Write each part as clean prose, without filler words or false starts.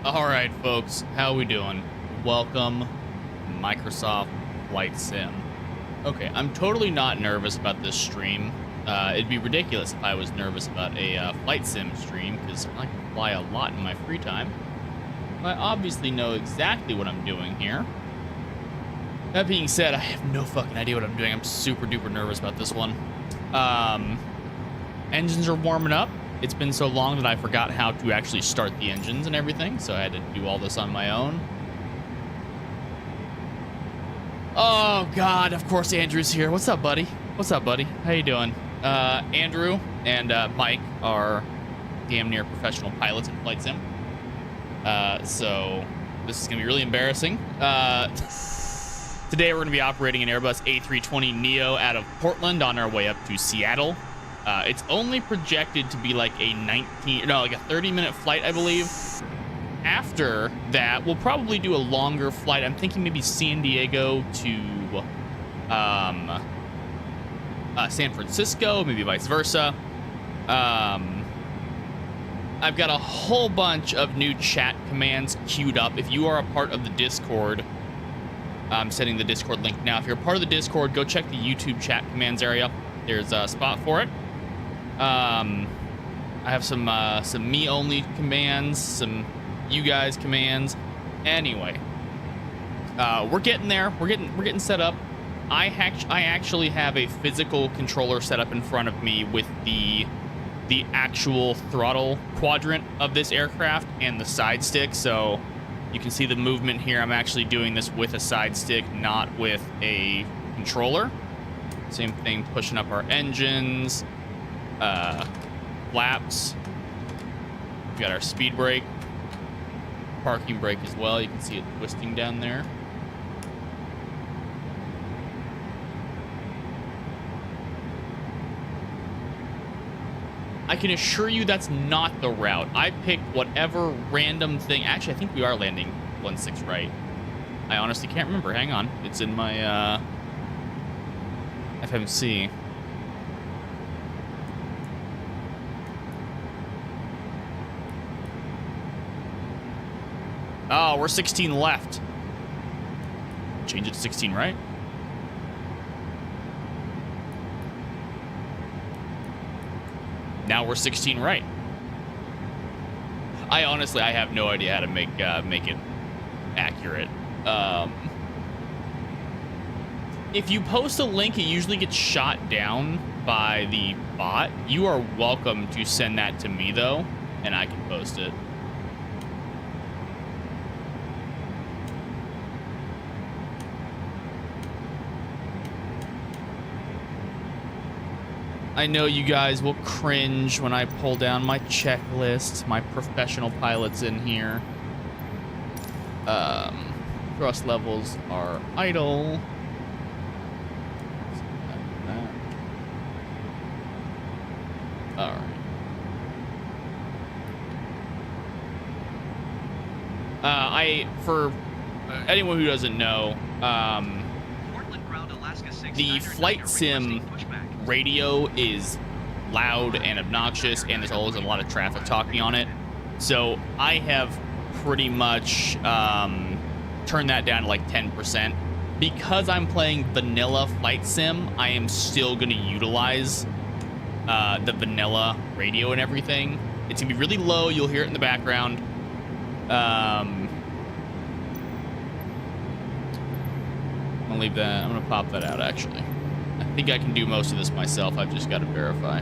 All right, folks, how we doing? Welcome to Microsoft Flight Sim. Okay, I'm totally not nervous about this stream. It'd be ridiculous if I was nervous about a Flight Sim stream, because I can fly a lot in my free time. I obviously know exactly what I'm doing here. That being said, I have no fucking idea what I'm doing. I'm super duper nervous about this one. Engines are warming up. It's been so long that I forgot how to actually start the engines and everything, so I had to do all this on my own. Oh God, of course Andrew's here. What's up, buddy? What's up, buddy? How you doing? Andrew and Mike are damn near professional pilots in Flight Sim. So this is gonna be really embarrassing. Today we're gonna be operating an Airbus A320neo out of Portland on our way up to Seattle. It's only projected to be like a 30-minute flight, I believe. After that, we'll probably do a longer flight. I'm thinking maybe San Diego to San Francisco, maybe vice versa. I've got a whole bunch of new chat commands queued up. If you are a part of the Discord, I'm sending the Discord link now. If you're a part of the Discord, go check the YouTube chat commands area. There's a spot for it. I have some me only commands, some you guys commands. Anyway, we're getting there. We're getting set up. I actually have a physical controller set up in front of me with the actual throttle quadrant of this aircraft and the side stick, so you can see the movement here. I'm actually doing this with a side stick, not with a controller. Same thing, pushing up our engines, flaps. We've got our speed brake, parking brake as well. You can see it twisting down there. I can assure you that's not the route. I picked whatever random thing. Actually, I think we are landing 1-6 right. I honestly can't remember. Hang on. It's in my FMC. Oh, we're 16 left. Change it to 16 right. Now we're 16 right. I have no idea how to make it accurate. If you post a link, it usually gets shot down by the bot. You are welcome to send that to me though, and I can post it. I know you guys will cringe when I pull down my checklist. My professional pilots in here. Thrust levels are idle. All right. For anyone who doesn't know, the Flight Sim radio is loud and obnoxious, and there's always a lot of traffic talking on it. So I have pretty much turned that down to like 10%. Because I'm playing vanilla Flight Sim, I am still going to utilize the vanilla radio and everything. It's gonna be really low. You'll hear it in the background. I'm gonna leave that. I'm gonna pop that out actually. I think I can do most of this myself. I've just got to verify.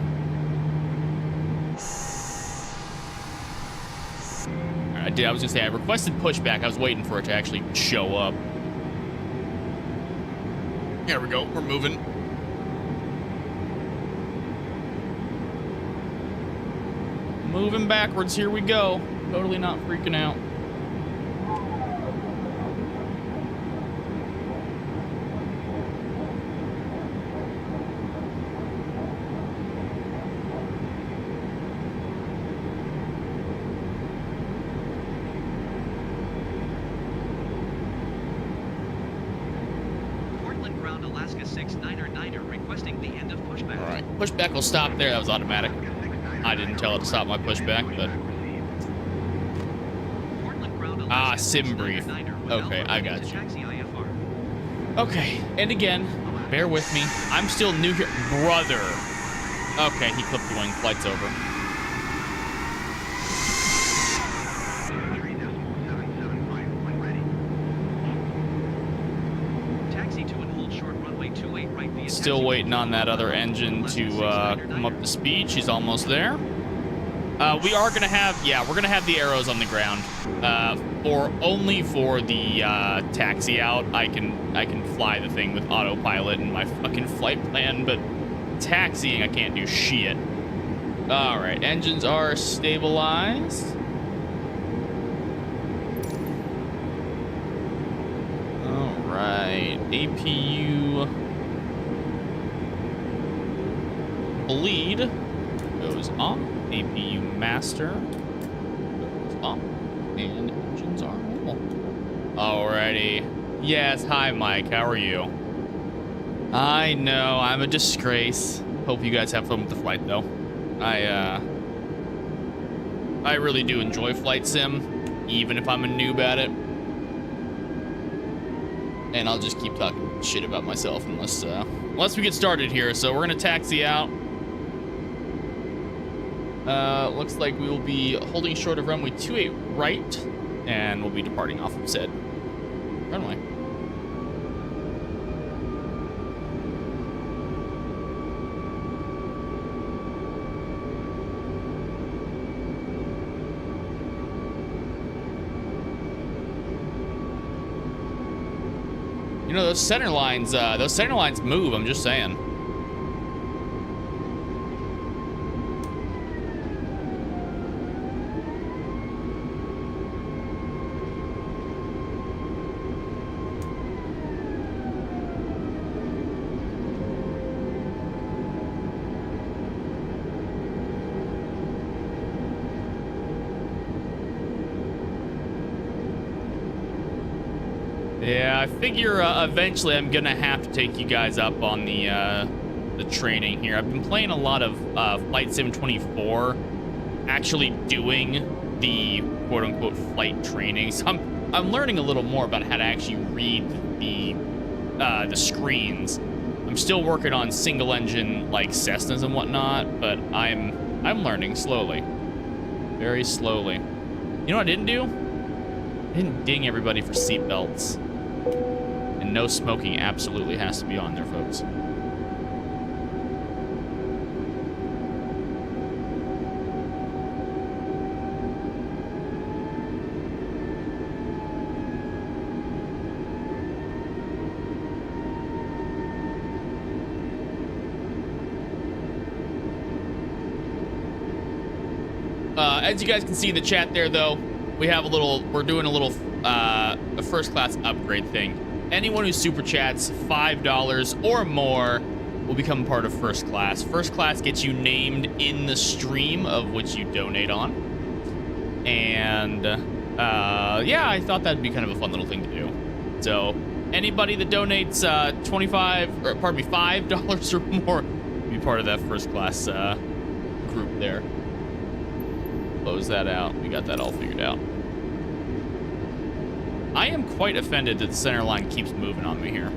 All right, I was gonna say I requested pushback. I was waiting for it to actually show up. There we go. We're moving. Moving backwards. Here we go. Totally not freaking out. Pushback will stop there. That was automatic. I didn't tell it to stop my pushback, but Ah, sim brief. Okay, I got you. Okay, and again, bear with me. I'm still new here. Brother. Okay, he clipped the wing. Flight's over. Still waiting on that other engine to come up to speed. She's almost there. We are gonna have, yeah, we're gonna have the arrows on the ground. Only for the taxi out. I can fly the thing with autopilot and my fucking flight plan, but taxiing I can't do shit. All right, engines are stabilized. All right, APU bleed goes off. APU master goes off. And engines are full. Alrighty. Yes, hi Mike, how are you? I know, I'm a disgrace. Hope you guys have fun with the flight though. I really do enjoy flight sim, even if I'm a noob at it. And I'll just keep talking shit about myself unless we get started here. So we're gonna taxi out. Looks like we will be holding short of runway 28 right, and we'll be departing off of said runway. You know, those center lines move, I'm just saying. Yeah, I figure eventually I'm gonna have to take you guys up on the training here. I've been playing a lot of Flight Sim 24, actually doing the quote-unquote flight training. So I'm learning a little more about how to actually read the screens. I'm still working on single engine like Cessnas and whatnot, but I'm learning slowly, very slowly. You know what I didn't do? I didn't ding everybody for seatbelts. And no smoking absolutely has to be on there, folks. As you guys can see in the chat there, though, we're doing a little a first class upgrade thing. Anyone who super chats $5 or more will become part of first class. First class gets you named in the stream of which you donate on. And yeah, I thought that'd be kind of a fun little thing to do. So anybody that donates $5 or more will be part of that first class group there. Close that out. We got that all figured out. I am quite offended that the center line keeps moving on me here.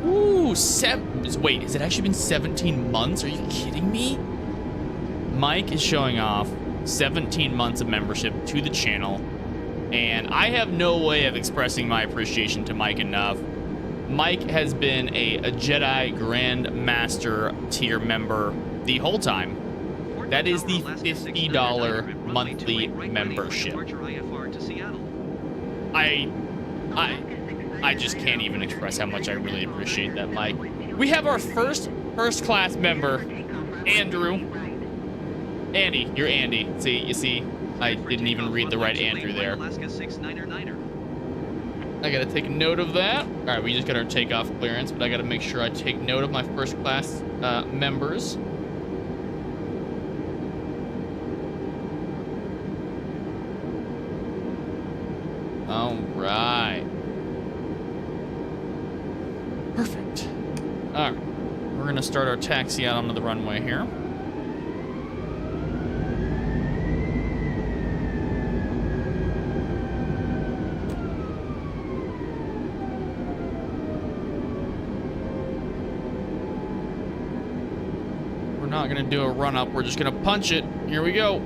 Ooh, wait, has it actually been 17 months? Are you kidding me? Mike is showing off 17 months of membership to the channel, and I have no way of expressing my appreciation to Mike enough. Mike has been a Jedi Grand Master tier member the whole time. That is the $50 monthly membership. I just can't even express how much I really appreciate that, Mike. We have our first class member, Andrew. Andy, you're Andy. You see, I didn't even read the right Andrew there. I gotta take note of that. All right, we just got our takeoff clearance, but I gotta make sure I take note of my first class members. All right. Perfect. All right. We're going to start our taxi out onto the runway here. We're not going to do a run up. We're just going to punch it. Here we go.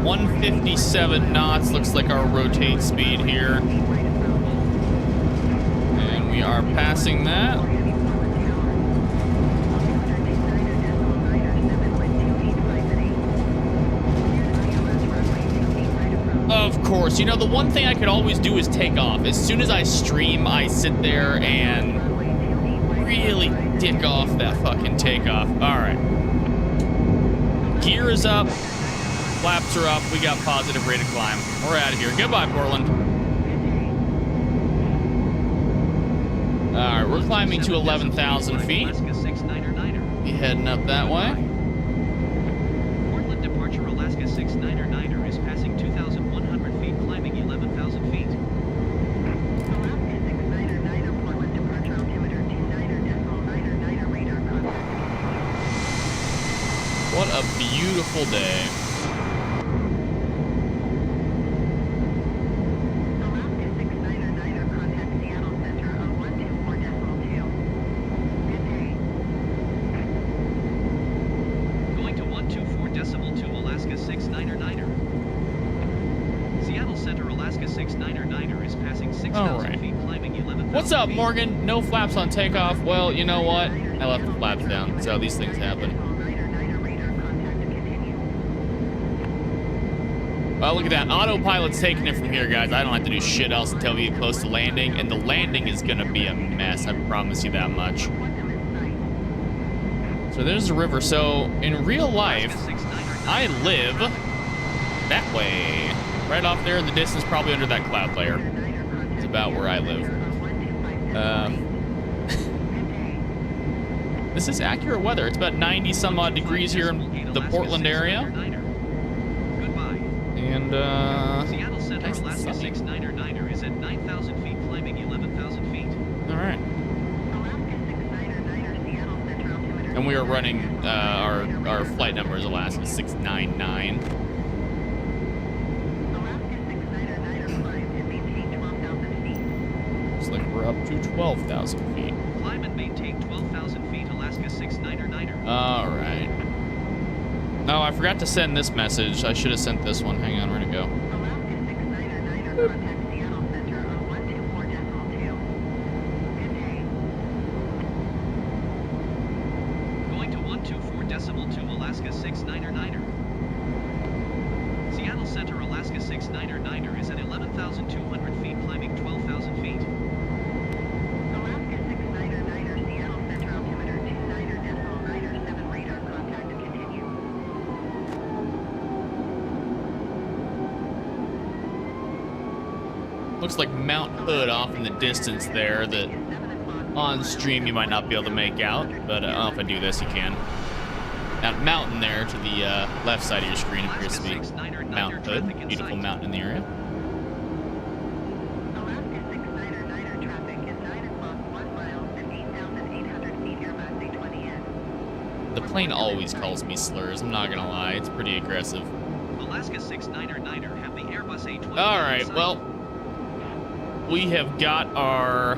.57 knots looks like our rotate speed here. And we are passing that. Of course, you know, the one thing I could always do is take off. As soon as I stream, I sit there and really dick off that fucking takeoff. All right. Gear is up. Flaps are up. We got positive rate of climb. We're out of here. Goodbye, Portland. All right, we're climbing to 11,000 feet. Be heading up that way. Portland departure Alaska 69er is passing 2,100 feet, climbing 11,000 feet. Alaska 69er, Portland departure altimeter 29.99 radar contact. What a beautiful day. What's up, Morgan? No flaps on takeoff. Well, you know what? I left the flaps down. That's how these things happen. Oh, look at that. Autopilot's taking it from here, guys. I don't have to do shit else until we get close to landing. And the landing is going to be a mess. I promise you that much. So there's the river. So in real life, I live that way. Right off there in the distance, probably under that cloud layer. It's about where I live. This is accurate weather. It's about 90 some odd degrees here in the Portland area. And Seattle Center, Alaska 69er is at 9,000 feet, climbing 11,000 feet. All right. And we are running our flight number is Alaska 699. Looks like we're up to 12,000 feet. Climb and maintain 12,000 feet, Alaska 69er. All right. No, I forgot to send this message. I should have sent this one. Hang on, where'd it go? Alaska 69er, contact Seattle Center on 124.2. Good day. Going to 124.2, Alaska 69er. Seattle Center, Alaska 69er is at 11,200 feet, climbing 12,000 feet. Alaska 69er, Seattle Center altimeter 29.97 radar contact continue. Looks like Mount Hood off in the distance there that on stream you might not be able to make out, but I don't know if I do this, you can. That mountain there to the left side of your screen appears to be Mount Hood, beautiful mountain in the area. Alaska 69er traffic is 9 o'clock, 1 mile and 8,800 feet Airbus A20N. The plane always calls me slurs, I'm not gonna lie, it's pretty aggressive. Alaska 69er have the Airbus A20N. All right, well, we have got our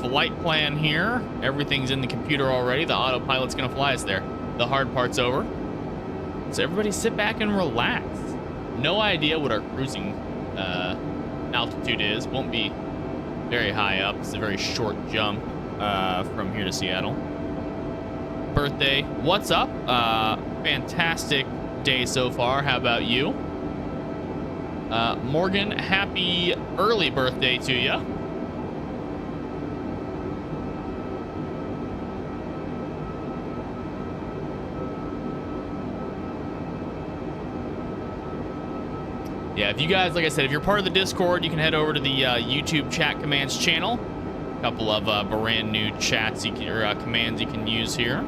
flight plan here. Everything's in the computer already. The autopilot's gonna fly us there. The hard part's over. So everybody sit back and relax. No idea what our cruising altitude is. Won't be very high up. It's a very short jump from here to Seattle. Birthday, what's up? Fantastic day so far. How about you? Morgan, happy early birthday to you. Yeah, if you guys, like I said, if you're part of the Discord, you can head over to the YouTube chat commands channel. A couple of brand new chats you can, or commands you can use here.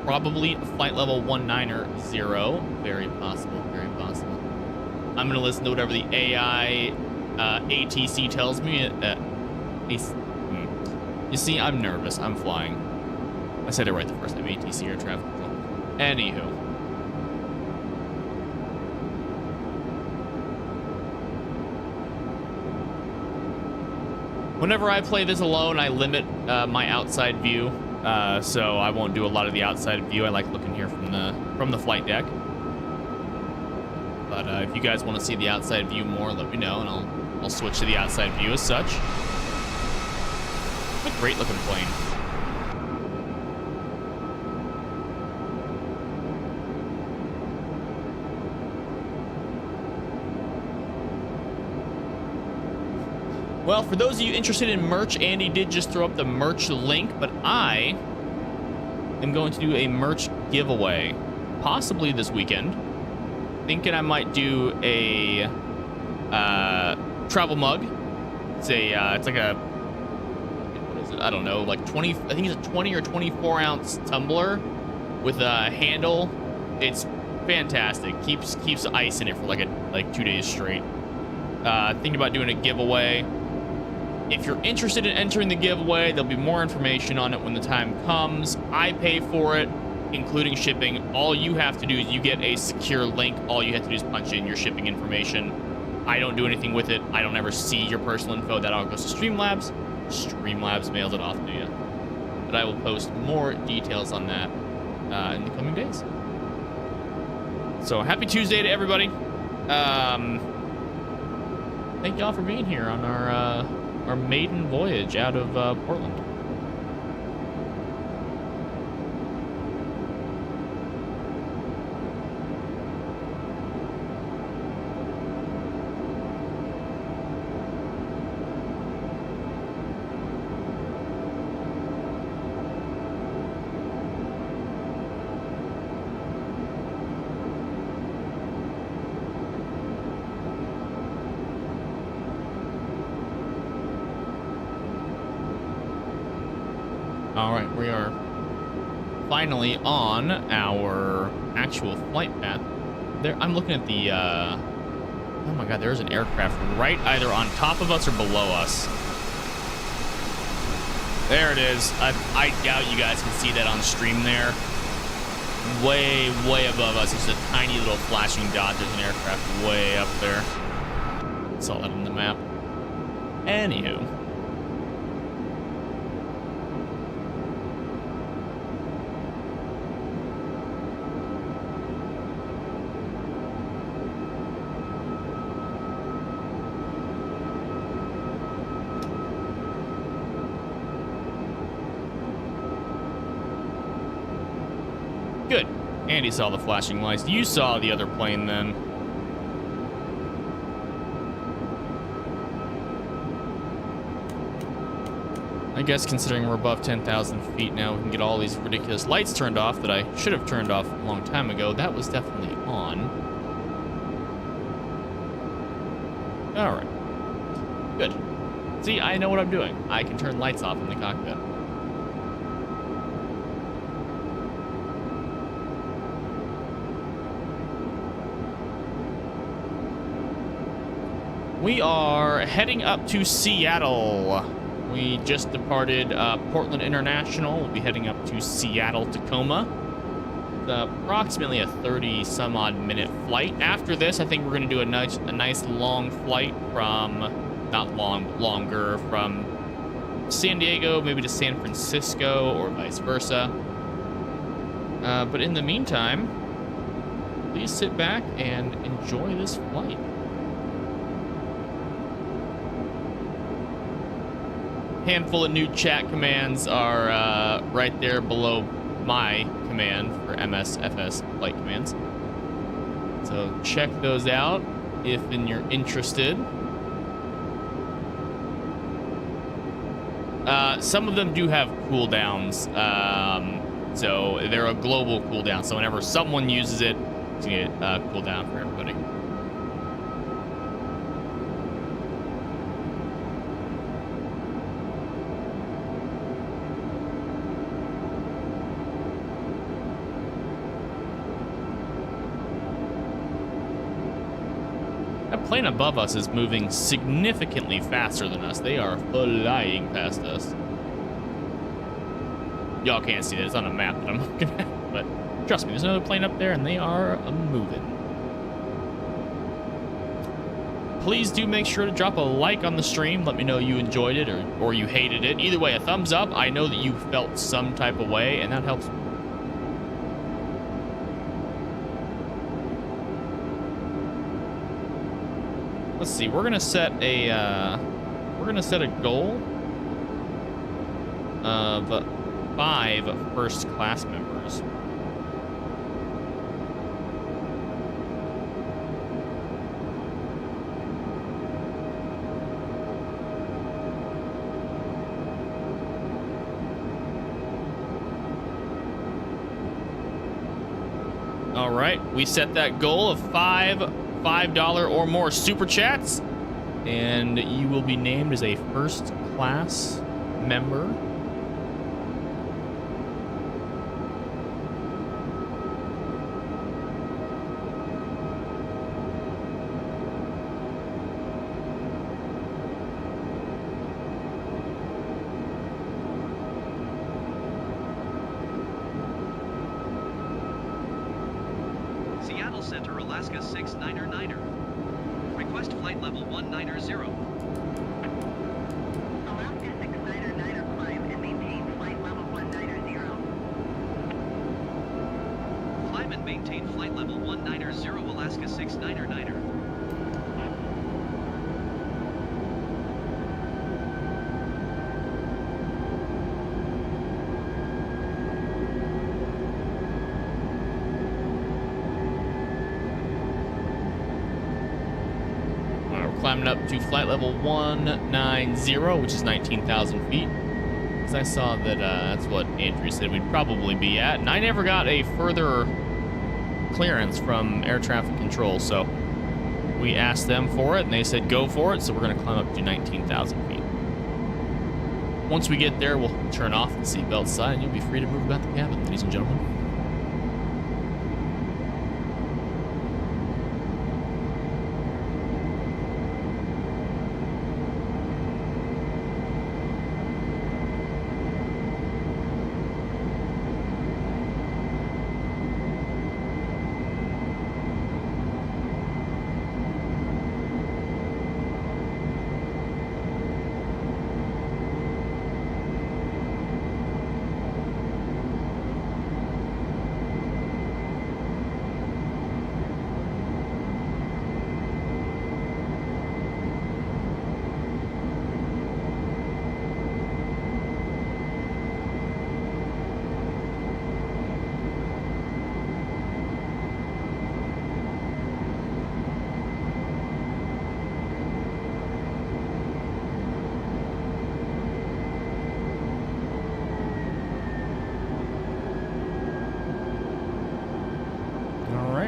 Probably flight level 190. Very possible, very possible. I'm going to listen to whatever the AI ATC tells me. You see, I'm nervous. I'm flying. I said it right the first time. ATC, air traffic control. Anywho. Whenever I play this alone, I limit my outside view. So I won't do a lot of the outside view. I like looking here from the flight deck. But if you guys want to see the outside view more, let me know, and I'll switch to the outside view as such. What a great looking plane. Well, for those of you interested in merch, Andy did just throw up the merch link, but I am going to do a merch giveaway, possibly this weekend. Thinking I might do a travel mug. It's like a, what is it? I don't know, like 20. I think it's a 20 or 24 ounce tumbler with a handle. It's fantastic. Keeps ice in it for like 2 days straight. Thinking about doing a giveaway. If you're interested in entering the giveaway, there'll be more information on it when the time comes. I pay for it, including shipping. All you have to do is you get a secure link. All you have to do is punch in your shipping information. I don't do anything with it. I don't ever see your personal info. That all goes to Streamlabs. Streamlabs mails it off to you. But I will post more details on that in the coming days. So happy Tuesday to everybody. Thank y'all for being here on our maiden voyage out of Portland. All right, we are finally on our actual flight path. There, I'm looking at the, oh my God, there's an aircraft right either on top of us or below us. There it is. I doubt you guys can see that on stream there. Way, way above us. It's a tiny little flashing dot. There's an aircraft way up there. Saw that on the map. Anywho. Good. Andy saw the flashing lights. You saw the other plane then. I guess considering we're above 10,000 feet now, we can get all these ridiculous lights turned off that I should have turned off a long time ago. That was definitely on. All right. Good. See, I know what I'm doing. I can turn lights off in the cockpit. We are heading up to Seattle. We just departed Portland International. We'll be heading up to Seattle, Tacoma. It's approximately a 30-some-odd minute flight. After this, I think we're going to do a nice long flight from, not long, but longer, from San Diego maybe to San Francisco or vice versa. But in the meantime, please sit back and enjoy this flight. Handful of new chat commands are right there below my command for MSFS flight commands. So check those out if you're interested. Some of them do have cooldowns, So they're a global cooldown. So whenever someone uses it, it's gonna get cooldown for everybody. That plane above us is moving significantly faster than us. They are flying past us. Y'all can't see that. It's on a map that I'm looking at. But trust me, there's another plane up there, and they are moving. Please do make sure to drop a like on the stream. Let me know you enjoyed it or you hated it. Either way, a thumbs up. I know that you felt some type of way, and that helps. Let's see. We're gonna set a goal of 5 first class members. All right, we set that goal of $5 or more super chats, and you will be named as a first class member. Seattle Center, Alaska 69er. Request flight level 190. Alaska 69er climb and maintain flight level 190. Climb and maintain flight level 190, Alaska 69er. Climbing up to flight level 190, which is 19,000 feet. Because I saw that that's what Andrew said we'd probably be at. And I never got a further clearance from air traffic control. So we asked them for it, and they said go for it. So we're going to climb up to 19,000 feet. Once we get there, we'll turn off the seatbelt sign, and you'll be free to move about the cabin, ladies and gentlemen.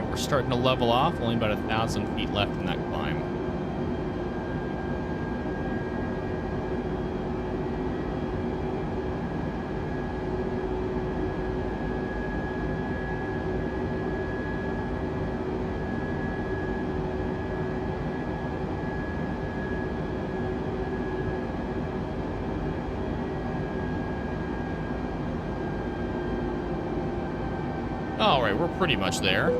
We're starting to level off, only about 1,000 feet left in that climb. All right, we're pretty much there.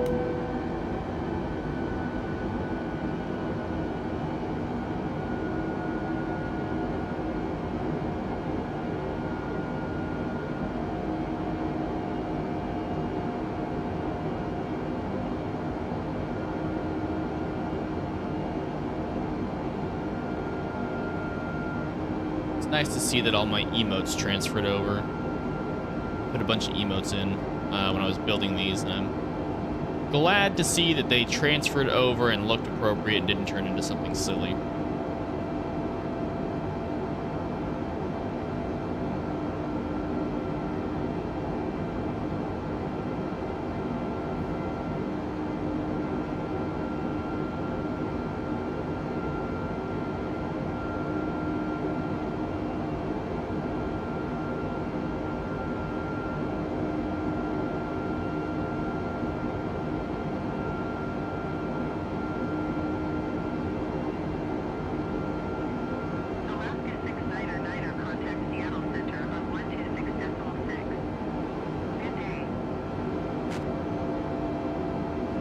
Nice to see that all my emotes transferred over. Put a bunch of emotes in when I was building these, and I'm glad to see that they transferred over and looked appropriate and didn't turn into something silly.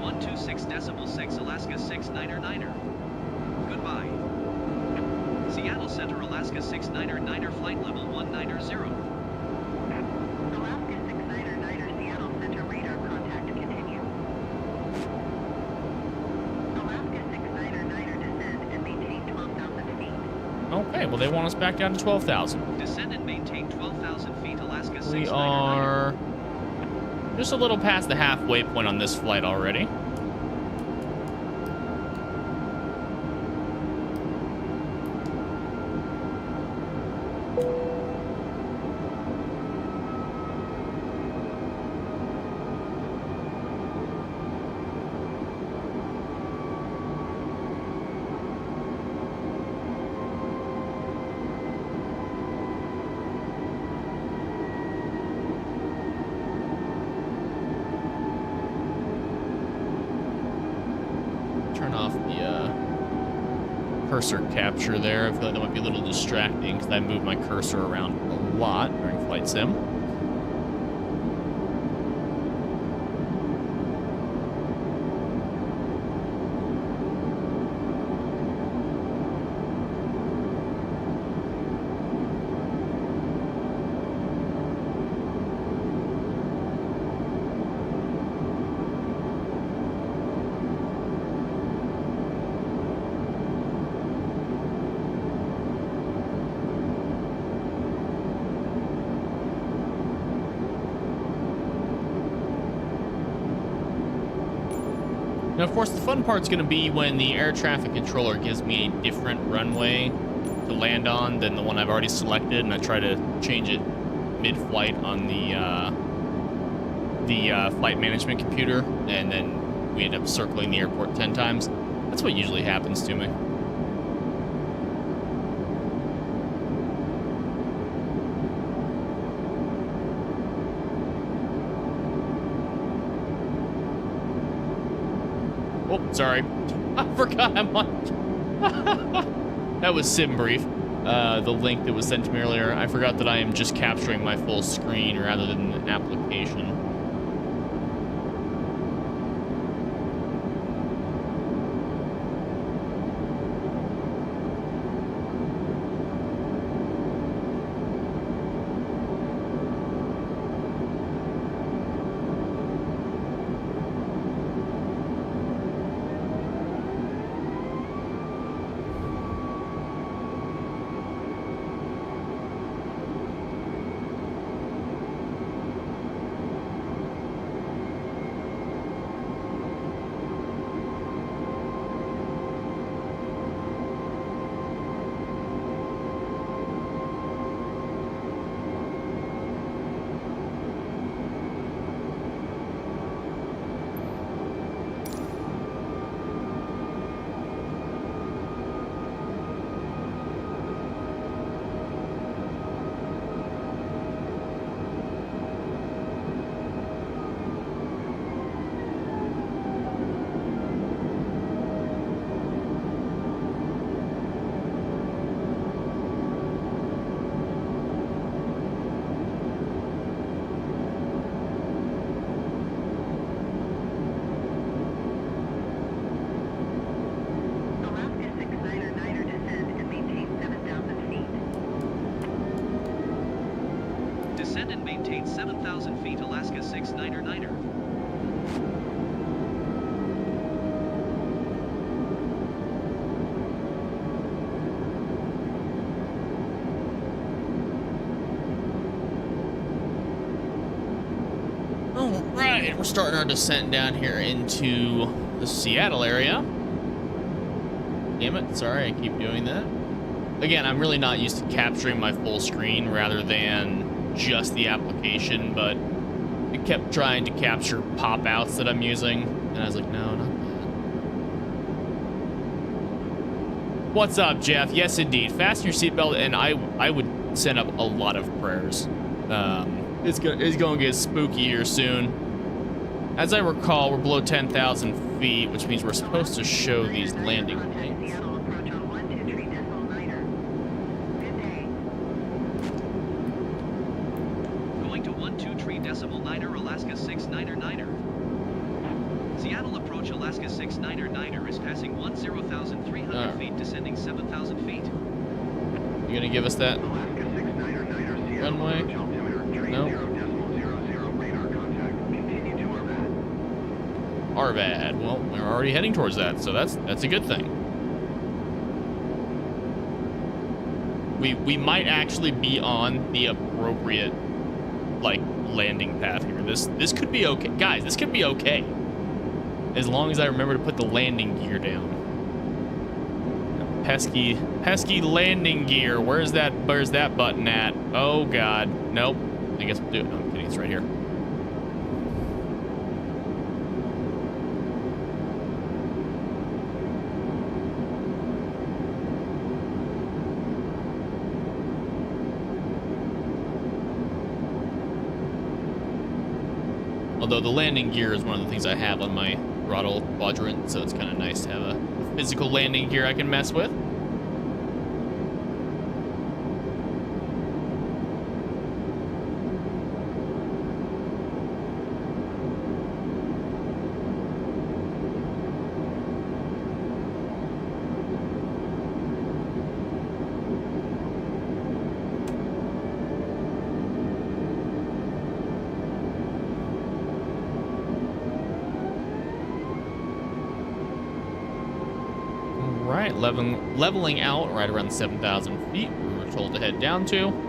126.6 Alaska 69er. Goodbye. Seattle Center, Alaska 69er, flight level 190. Alaska 69er, Seattle Center radar contact continue. Alaska 69er, descend and maintain 12,000 feet. Okay, well, they want us back down to 12,000. Descend and maintain 12,000 feet, Alaska 69er. We are just a little past the halfway point on this flight already. Turn off the cursor capture there. I feel like that might be a little distracting because I move my cursor around a lot during flight sim. Now, of course, the fun part's going to be when the air traffic controller gives me a different runway to land on than the one I've already selected, and I try to change it mid-flight on the flight management computer, and then we end up circling the airport 10 times. That's what usually happens to me. Oh, sorry. I forgot I'm on. That was Sim Brief, the link that was sent to me earlier. I forgot that I am just capturing my full screen rather than an application. Descend and maintain 7,000 feet, Alaska 69er. All right, we're starting our descent down here into the Seattle area. Damn it, sorry, I keep doing that. Again, I'm really not used to capturing my full screen rather than just the application, but it kept trying to capture pop-outs that I'm using, and I was like, no, not that. What's up, Jeff? Yes, indeed. Fasten your seatbelt, and I would send up a lot of prayers. It's going to get spooky here soon. As I recall, we're below 10,000 feet, which means we're supposed to show these landing points. Seattle approach on 123.9. Good day. Going to 123.9, Alaska 69er. Seattle approach approach Alaska 69er is passing 10,300 feet, descending 7,000 feet. You gonna give us that runway? No. Arvad. Well, we're already heading towards that, so that's a good thing. We might actually be on the appropriate like landing path here. This could be okay, guys. This could be okay as long as I remember to put the landing gear down. Pesky landing gear. Where's that button at? Oh god. Nope. I guess we'll do it. No, I'm kidding. It's right here. Although the landing gear is one of the things I have on my throttle quadrant, so it's kind of nice to have a physical landing gear I can mess with. Right, leveling out right around 7,000 feet. We were told to head down to.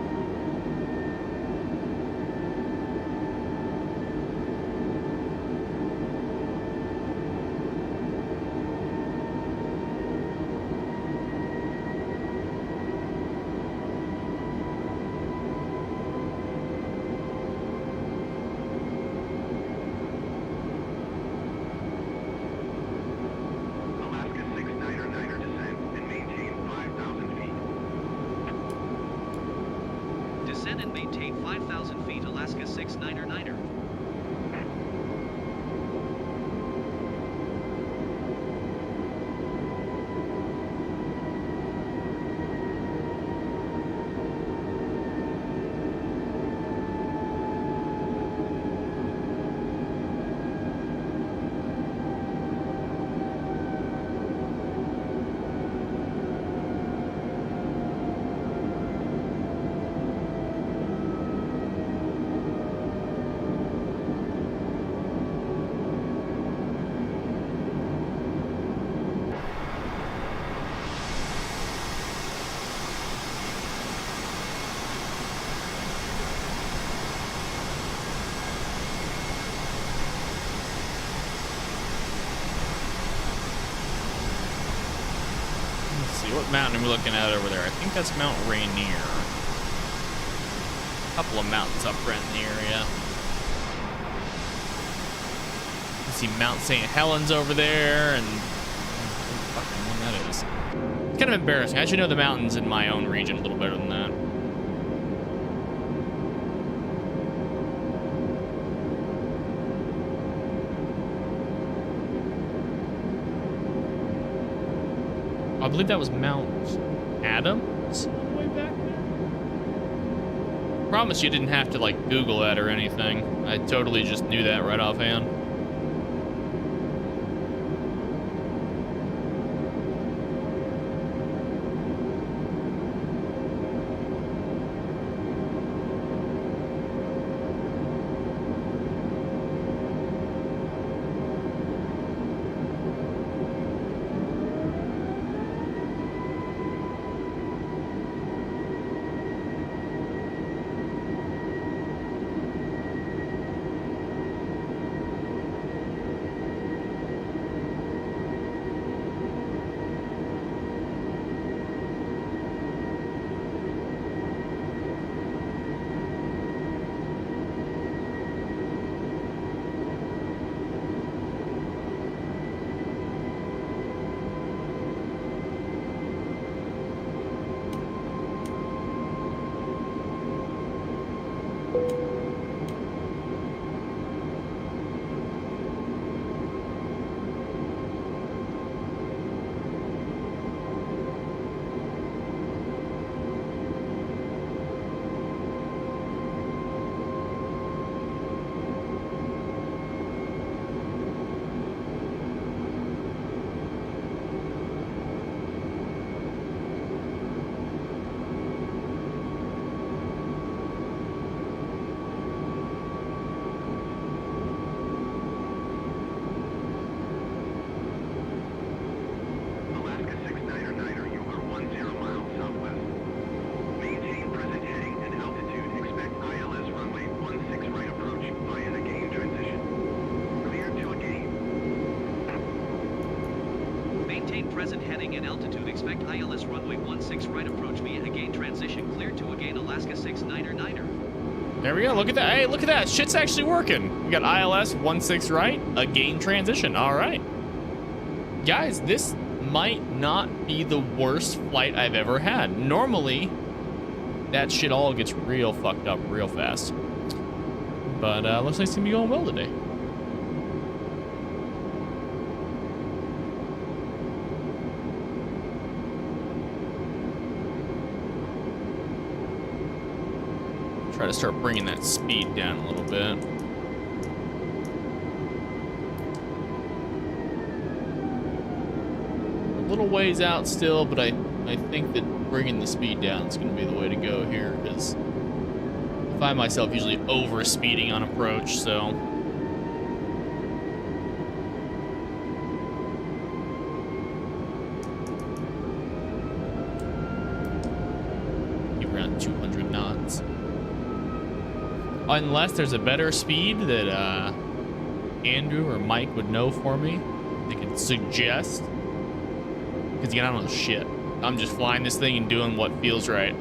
Descend and maintain 5,000 feet, Alaska 69er. What mountain are we looking at over there? I think that's Mount Rainier. A couple of mountains up right in the area. You can see Mount St. Helens over there, and what fucking one that is. It's kind of embarrassing. I should know the mountains in my own region a little better than that. I believe that was Mount Adams all the way back there. Promise you didn't have to like Google that or anything. I totally just knew that right offhand. present heading and altitude. Expect ILS runway 16 right approach via again transition cleared to again Alaska 69er. There we go. Look at that. Hey, look at that. Shit's actually working. We got ILS 16 right, again transition. All right. Guys, this might not be the worst flight I've ever had. Normally, that shit all gets real fucked up real fast. But looks like it's gonna be going well today. Try to start bringing that speed down a little bit. A little ways out still, but I think that bringing the speed down is going to be the way to go here, because I find myself usually over speeding on approach, so. Keep around 200 knots. Unless there's a better speed that Andrew or Mike would know for me, they can suggest. Because again, I don't know shit. I'm just flying this thing and doing what feels right.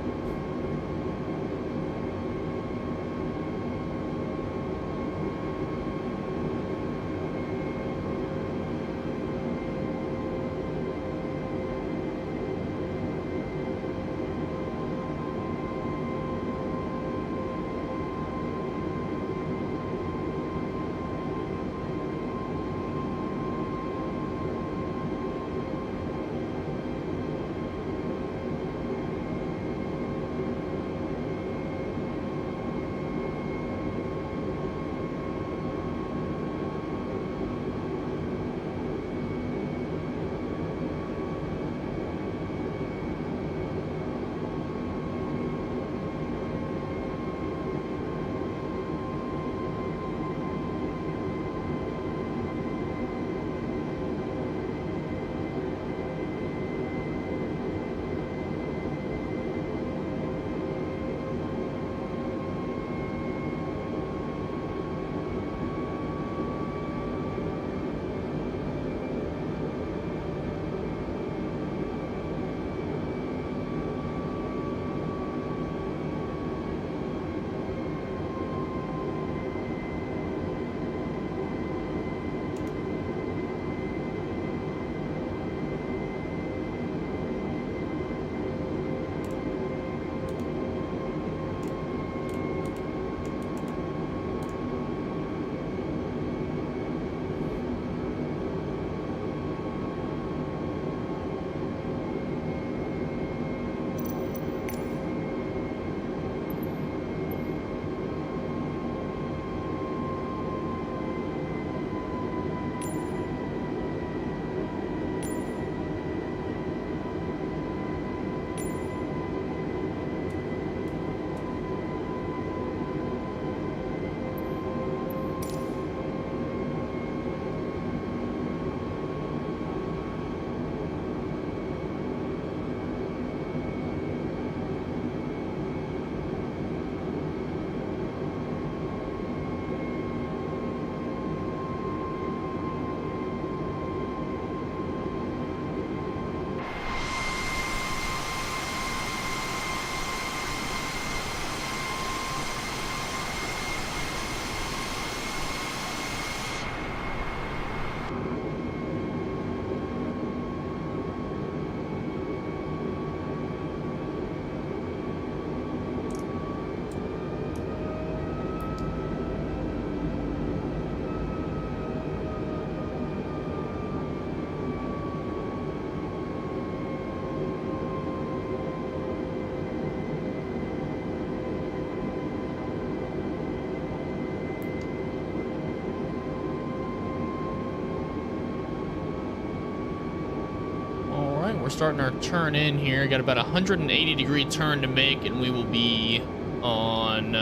We're starting our turn in here. Got about a 180-degree turn to make, and we will be on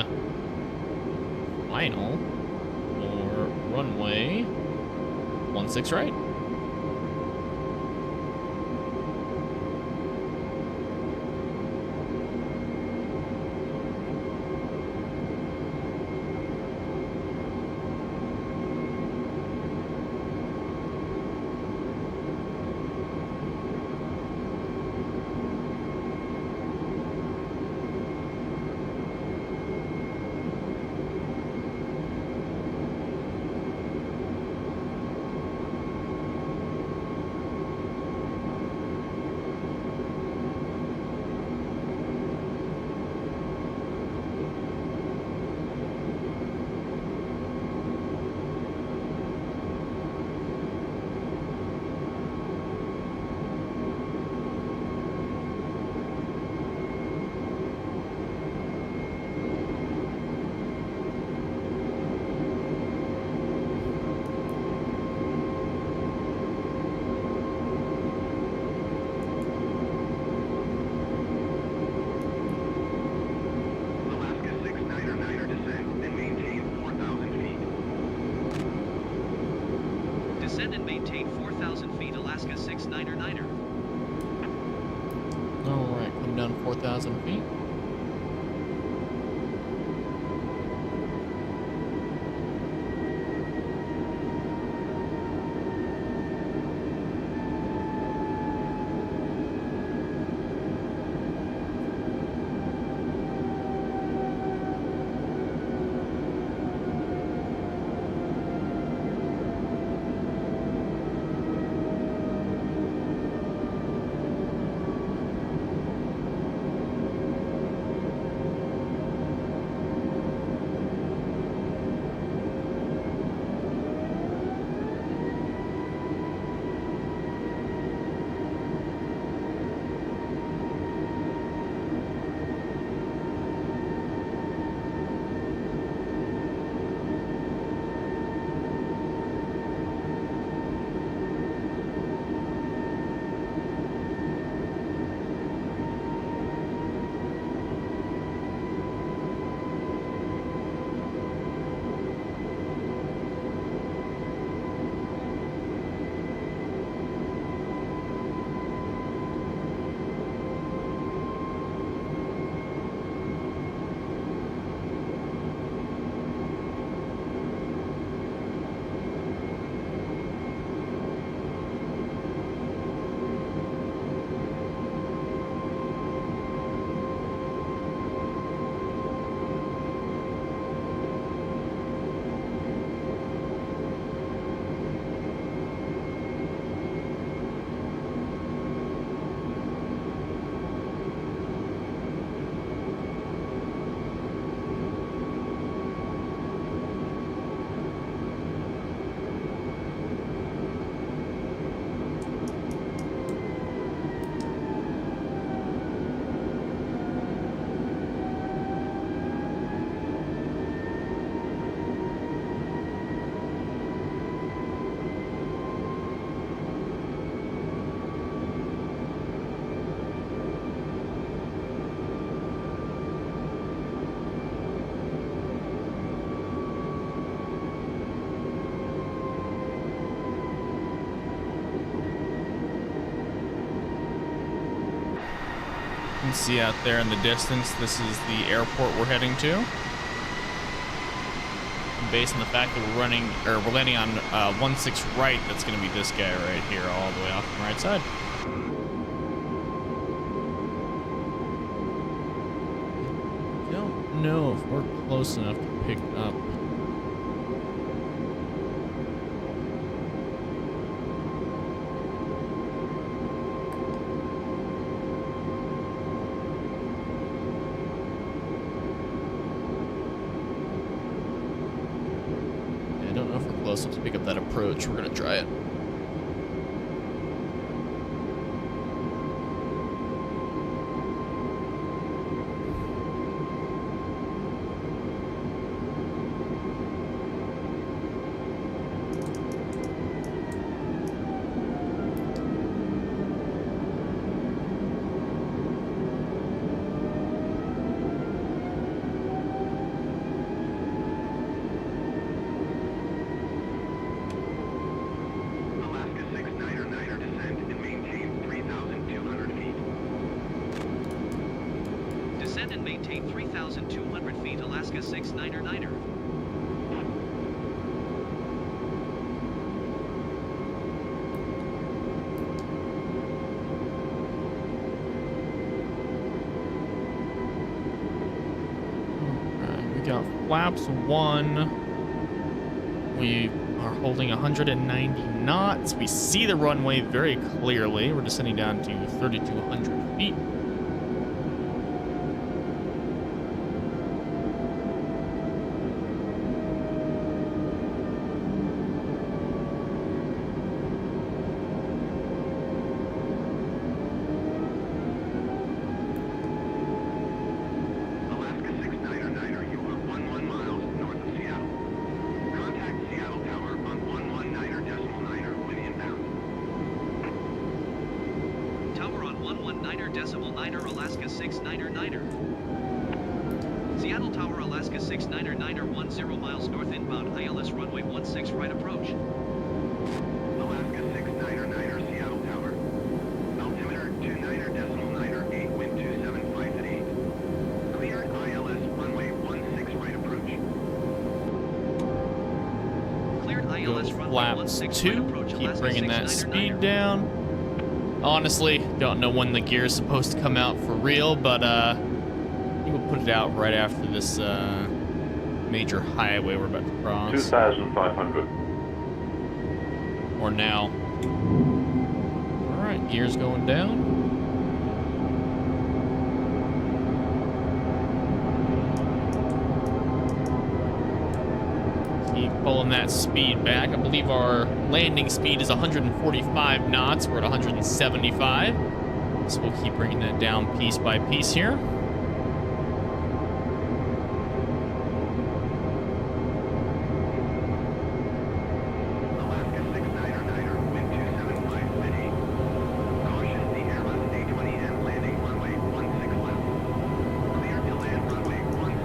final or runway 16 right. Descend and maintain 4,000 feet, Alaska 69er. All right, come down 4,000 feet. You can see out there in the distance, this is the airport we're heading to. And based on the fact that we're landing on 16 right, that's going to be this guy right here, all the way off the right side. I don't know if we're close enough to pick up. Close enough to pick up that approach. We're gonna try it. And maintain 3,200 feet, Alaska 69er. Alright, we got flaps 1. We are holding 190 knots. We see the runway very clearly. We're descending down to 3,200 feet. Alaska 69er. Seattle Tower, Alaska 69er, 10 miles north inbound, ILS runway 16 right approach. flaps 2. Keep bringing that speed down. Honestly, don't know when the gear is supposed to come out for real, but I think we'll put it out right after this major highway we're about to cross. 2,500. Or now. All right, gears going down. Keep pulling that speed back. I believe our landing speed is 145 knots. We're at 175. So we'll keep bringing that down piece by piece here. Alaska 69er, wind 275 steady. Caution, the Airbus A20N landing runway 16 left. Clear to land runway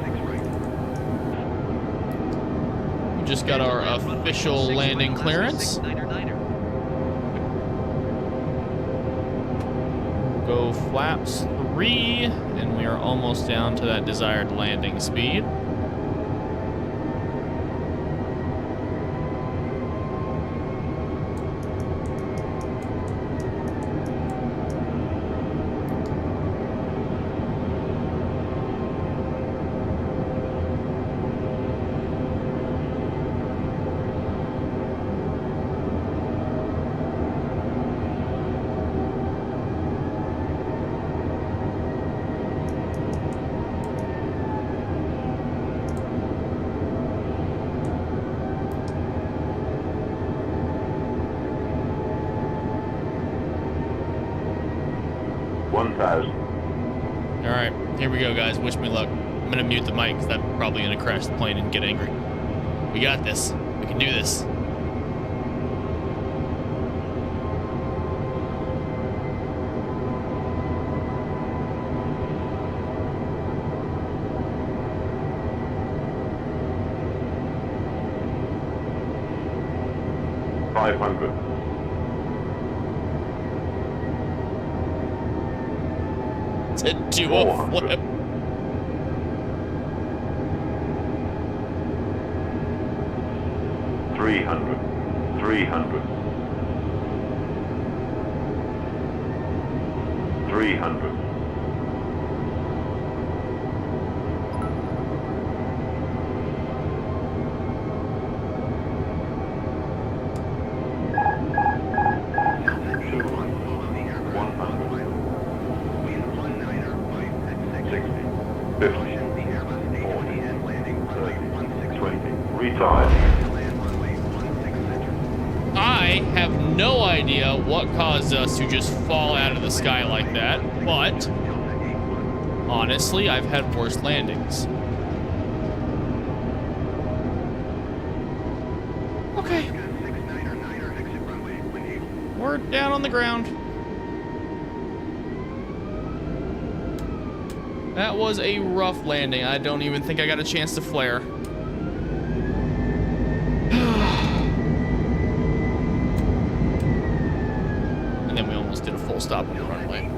16 right. We just got our official landing clearance. Go flaps 3, and we are almost down to that desired landing speed. All right, here we go, guys. Wish me luck. I'm gonna mute the mic because I'm probably gonna crash the plane and get angry. We got this. We can do this. To do a flip. Three hundred. 300. 300. I have no idea what caused us to just fall out of the sky like that, but honestly, I've had worse landings. Okay. We're down on the ground. That was a rough landing. I don't even think I got a chance to flare. And then we almost did a full stop on the runway.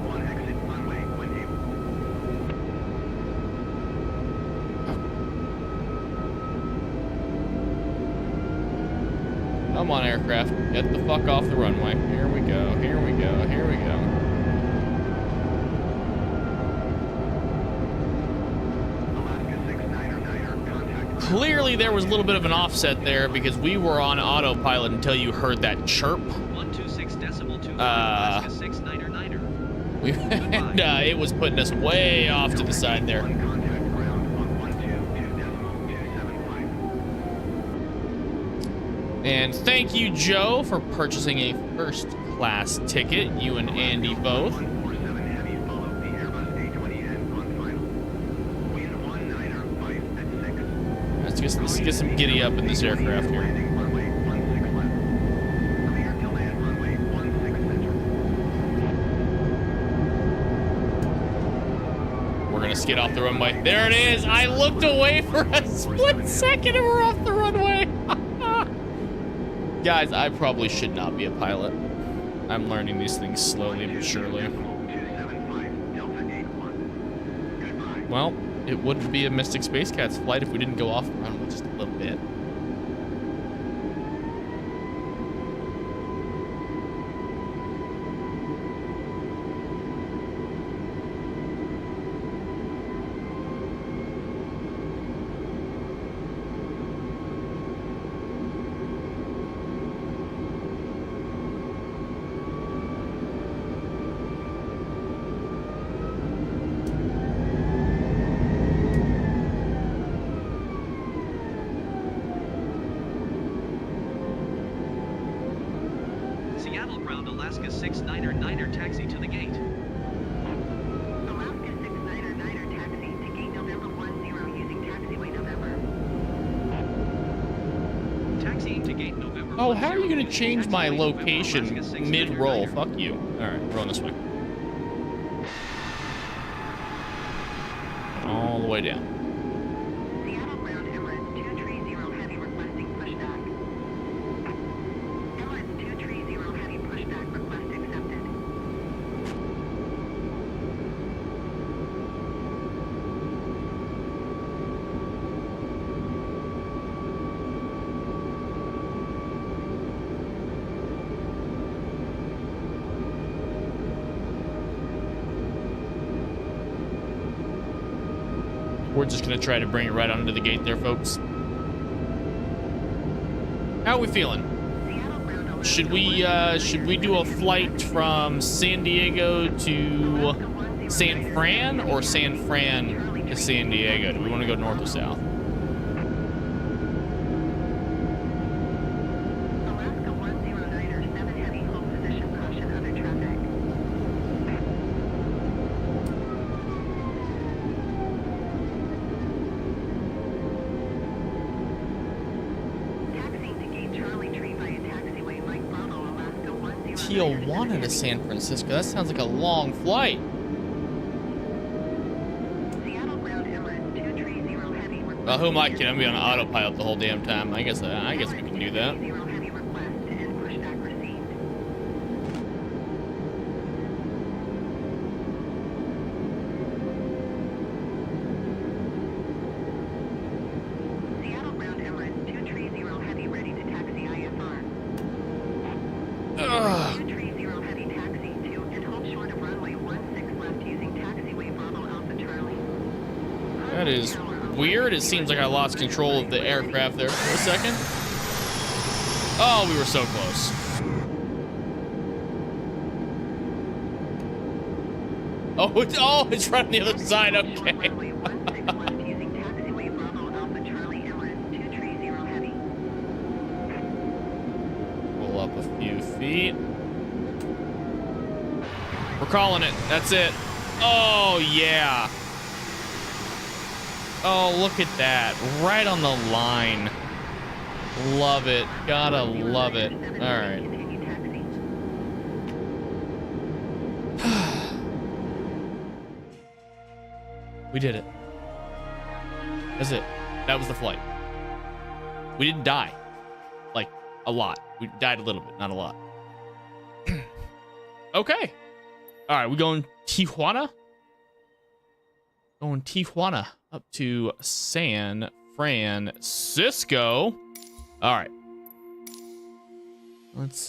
Come on, aircraft. Get the fuck off the runway. Here we go, here we go, here we go. Clearly there was a little bit of an offset there because we were on autopilot until you heard that chirp. 126.25 Alaska 69er. And it was putting us way off to the side there. And thank you, Joe, for purchasing a first class ticket. You and Andy both. Let's get some giddy up in this aircraft here. We're gonna skid off the runway. There it is. I looked away for a split second and we're off the runway. Guys, I probably should not be a pilot. I'm learning these things slowly but surely. Well, it wouldn't be a Mystic Space Cats flight if we didn't go off the runway just a little bit. Seattle ground Alaska 699er taxi to the gate. Alaska 699er taxi to gate November 10 using taxiway November. Taxiing to gate November. Oh, how are you 10 gonna change my taxiway November, location Alaska 699er. mid-roll? Fuck you. All right, we're on this way. All the way down. Seattle ground Emirates 230 heavy requesting pushback. Emirates 230 heavy pushback request accepted. We're just gonna try to bring it right onto the gate there, folks. How are we feeling? Seattle ground Alaska Should we do a flight from San Diego to San Fran or San Fran to San Diego? Do we want to go north or south? Alaska 109er 7 heavy hold position caution other traffic. Taxiing to gate Charlie Tree via taxiway Mike Bravo Alaska 109er Tijuana to San Francisco. That sounds like a long flight. Seattle ground Emirates 230 heavy Well, who am I kidding? I'm gonna be on autopilot the whole damn time. I guess we can do that. 230 heavy request to end pushback received. Seattle ground Emirates 230 heavy ready to taxi IFR. Ugh. 230 heavy taxi to and hold short of runway 16 left using taxiway Bravo Alpha Charlie. That is weird. It seems like I lost control of the aircraft there for a second. Oh, we were so close. It's right on the other side. Okay. Runway 16 left using taxiway Bravo Alpha Charlie Emirates 230 heavy. Pull up a few feet. We're calling it. That's it. Oh, yeah. Oh, look at that. Right on the line. Love it. Gotta love it. All right. Continue taxi. We did it. That's it. That was the flight. We didn't die. Like, a lot. We died a little bit, not a lot. Okay. All right, we going Tijuana? Going Tijuana up to San Francisco. All right. Let's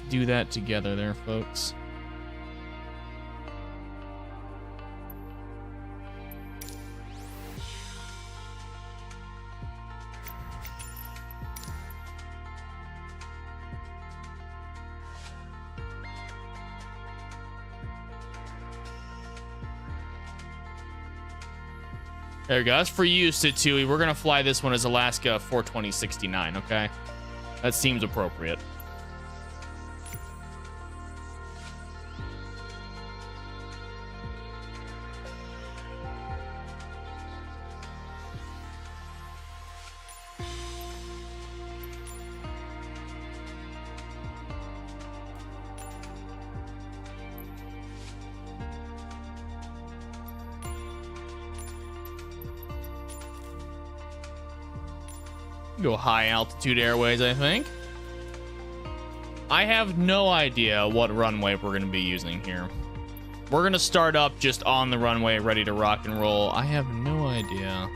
do that together there, folks. There we go. That's for you, Situi. We're going to fly this one as Alaska 42069, okay? That seems appropriate. Go high altitude airways, I think. I have no idea what runway we're going to be using here. We're going to start up just on the runway, ready to rock and roll. I have no idea.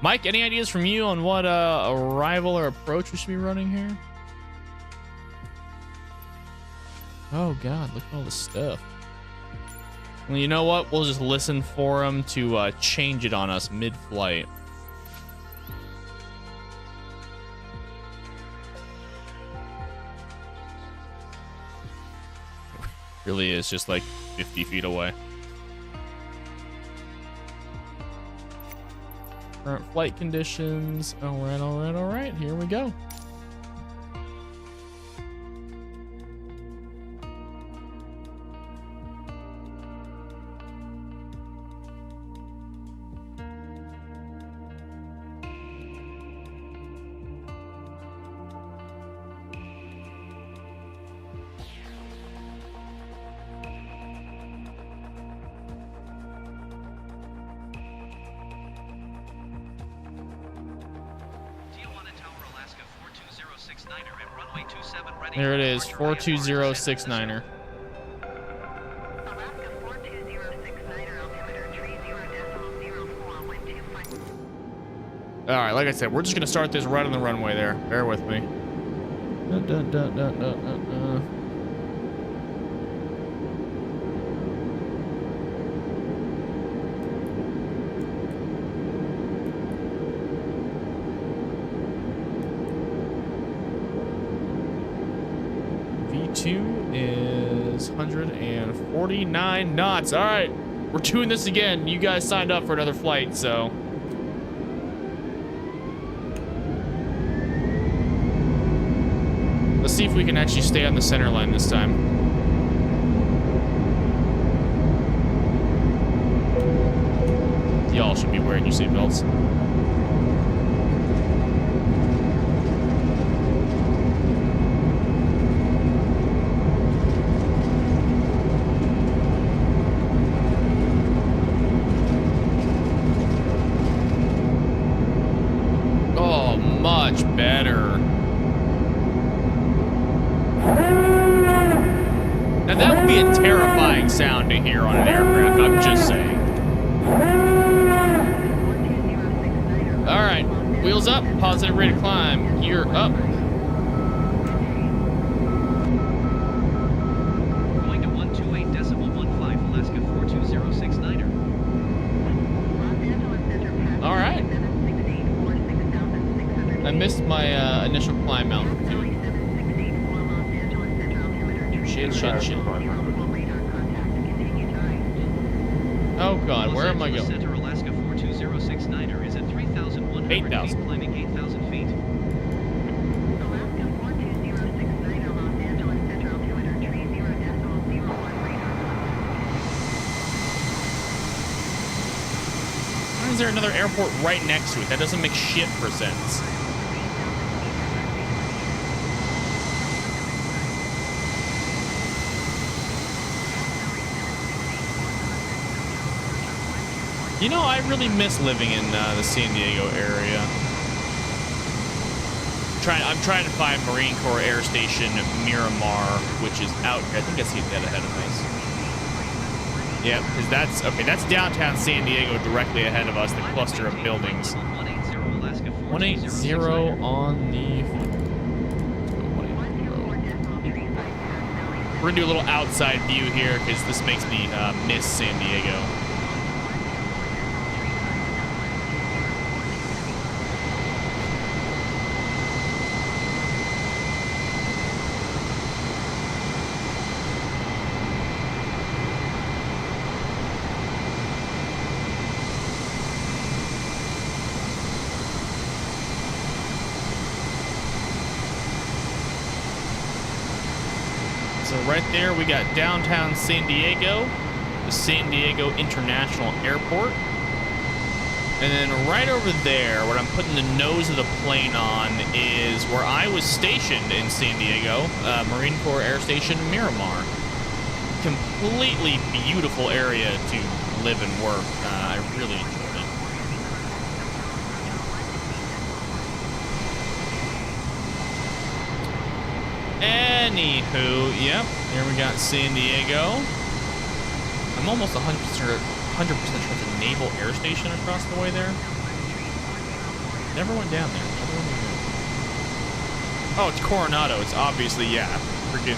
Mike, any ideas from you on what arrival or approach we should be running here? Oh God, look at all this stuff. Well, you know what? We'll just listen for them to change it on us mid-flight. Really is just like 50 feet away. Current flight conditions. All right, all right, all right. Here we go. There it is, 42069er. Alaska 42069er, altimeter 30.04, wind 25. All right, like I said, we're just gonna start this right on the runway there. Bear with me. V2 is 149 knots. All right, we're doing this again. You guys signed up for another flight, so. Let's see if we can actually stay on the center line this time. Y'all should be wearing your seatbelts. Oh, much better. Now that would be a terrifying sound to hear on an aircraft, I'm just saying. All right, wheels up, positive rate of climb, gear up. Going to 128.15, Alaska 42069er. All right. I missed my initial climb altitude. Shit. Oh God, where am I going? Center, Alaska 42069er is at 3,100 feet, 8,000. climbing 8,000 feet. Alaska 42069er, Los Angeles Center, altimeter 30.01, radar Why is there another airport right next to it? That doesn't make shit for sense. You know, I really miss living in the San Diego area. I'm trying to find Marine Corps Air Station Miramar, which is out here. I think I see that ahead of us. Yeah, because that's okay. That's downtown San Diego, directly ahead of us, the cluster of buildings. 180 on the. We're gonna do a little outside view here because this makes me miss San Diego. So right there, we got downtown San Diego, the San Diego International Airport. And then right over there, what I'm putting the nose of the plane on is where I was stationed in San Diego, Marine Corps Air Station Miramar. Completely beautiful area to live and work. I really enjoyed it. Anywho, yep, there we got San Diego. I'm almost 100% sure it's a naval air station across the way there. Never went down there. Oh, it's Coronado. It's obviously, yeah, freaking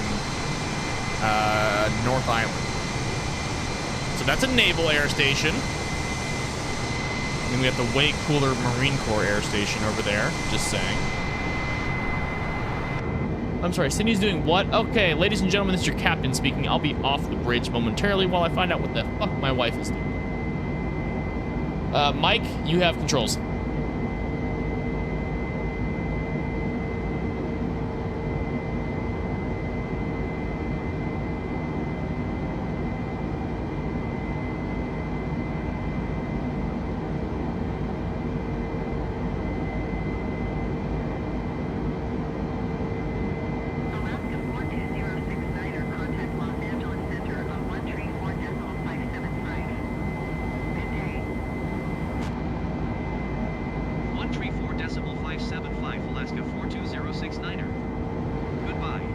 North Island. So that's a naval air station. And then we got the way cooler Marine Corps air station over there, just saying. I'm sorry, Sydney's doing what? Okay, ladies and gentlemen, this is your captain speaking. I'll be off the bridge momentarily while I find out what the fuck my wife is doing. Mike, you have controls. Alaska 42069er, contact Los Angeles Center on 134.575. Good day. 134.575, Alaska 42069er. Goodbye.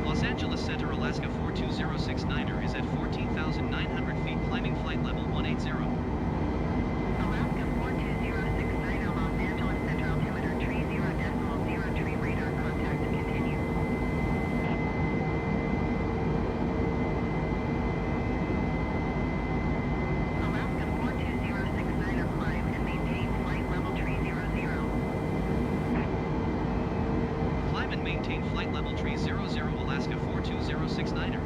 Los Angeles Center, Alaska 42069er is at 14,900 feet, climbing flight level 180. Alaska 42069er, Los Angeles Center, altimeter 30.03, radar contact, continue. Alaska 42069er, climb and maintain flight level 300. Climb and maintain flight level 300, Alaska 42069er.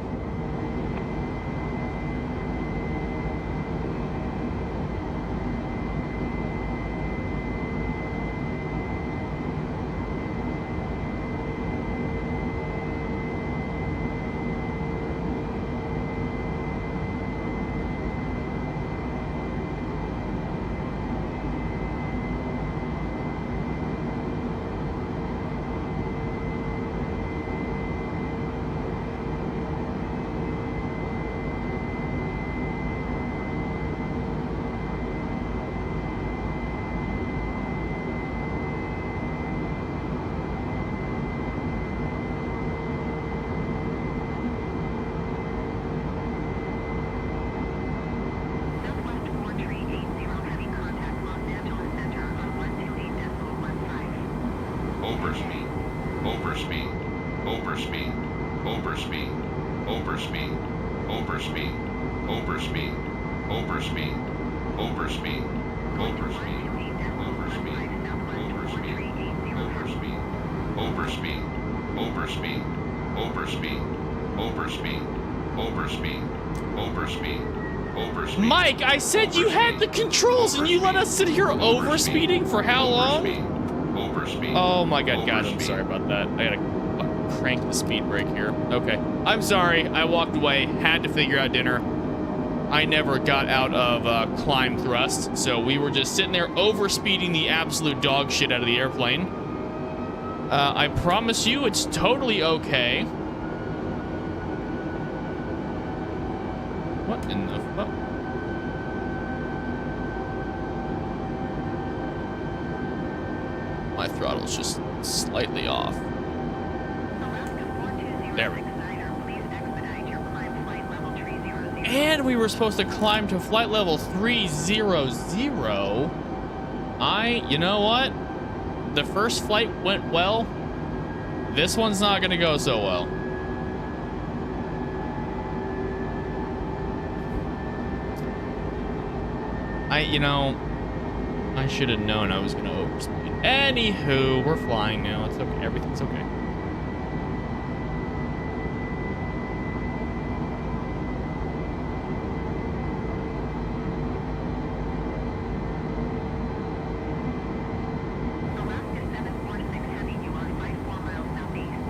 Southwest 4380, heavy contact Los Angeles Center on 128.15. Overspeed, overspeed, overspeed, overspeed, overspeed, overspeed, overspeed, overspeed, overspeed, overspeed, overspeed, overspeed, overspeed, overspeed, overspeed, overspeed, overspeed, overspeed, overspeed, overspeed. Mike, I said you had the controls and you let us sit here overspeeding for how long? Overspeed. Oh my god, guys, I'm Overspeed. sorry about that. I gotta crank the speed brake here. Okay, I'm sorry. I walked away, had to figure out dinner. I never got out of climb thrust, so we were just sitting there overspeeding the absolute dog shit out of the airplane. I promise you it's totally okay. What in the fuck? My throttle's just slightly off. Alaska There we 42069er, please expedite your climb flight level 300. And we were supposed to climb to flight level 300. You know what? The first flight went well. This one's not gonna go so well. I should have known I was gonna overspeed. Anywho, we're flying now. It's okay. Everything's okay. Alaska 746 heavy, you are 54 miles southeast.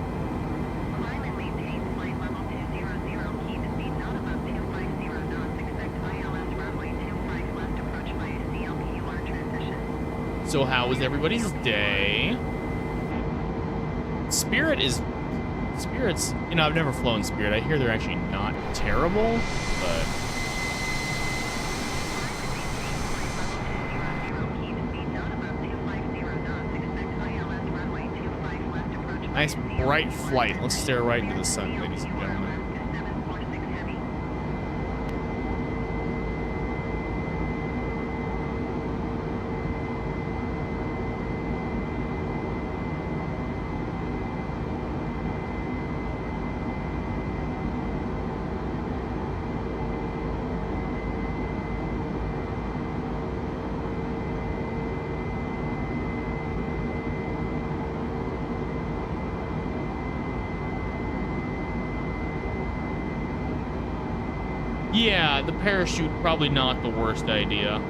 Climb and maintain flight level 200, keep speed not above 250 knots, expect ILS runway 25 left, approach via CLPUR transition. So how was everybody's day? Spirit's, I've never flown Spirit. I hear they're actually not terrible, but nice bright flight. Let's stare right into the sun, ladies and gentlemen. Yeah, the parachute probably not the worst idea.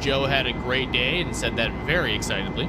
Joe had a great day and said that very excitedly.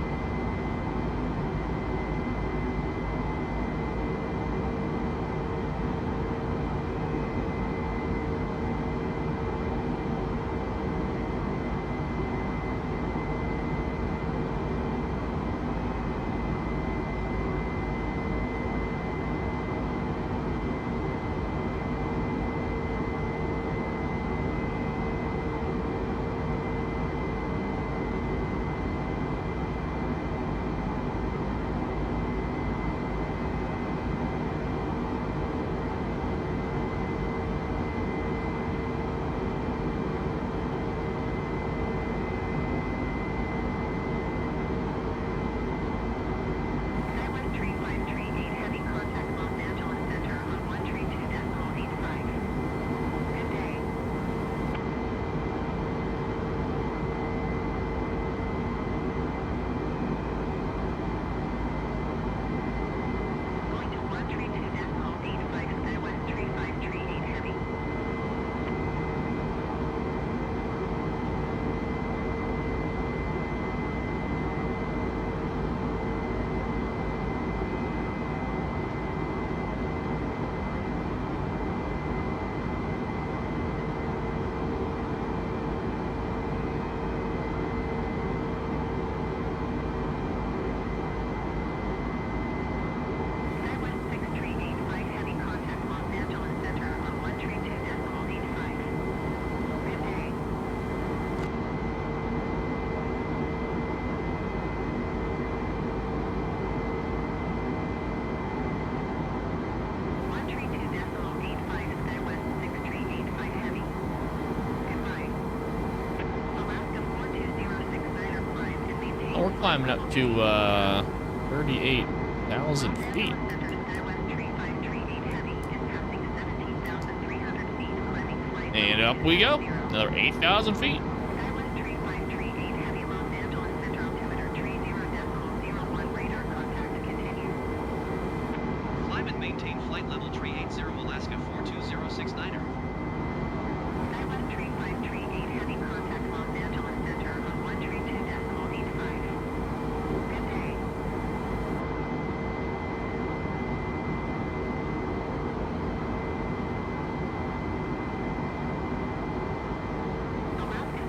Skywest 3538 heavy contact Los Angeles Center on 132.85. Good day. Going to 132.85 Skywest 3538 heavy. Skywest 6385 heavy contact Los Angeles Center on 132.85. Good day. One three two decimal 85 Skywest 6385 heavy. Goodbye. Alaska 42069er climb and maintain. Oh, we're climbing up to 38,000 feet. Center Skywest 3538 heavy is passing 17,300 feet climbing flight. And up we go. Another 8,000 feet. Skywest 3538 heavy Los Angeles Center altimeter 30.01 radar contact continue. Climb and maintain flight level 380 Alaska 42069er. Skywest 3538 heavy contact Los Angeles Center on 132.85. Good day. Alaska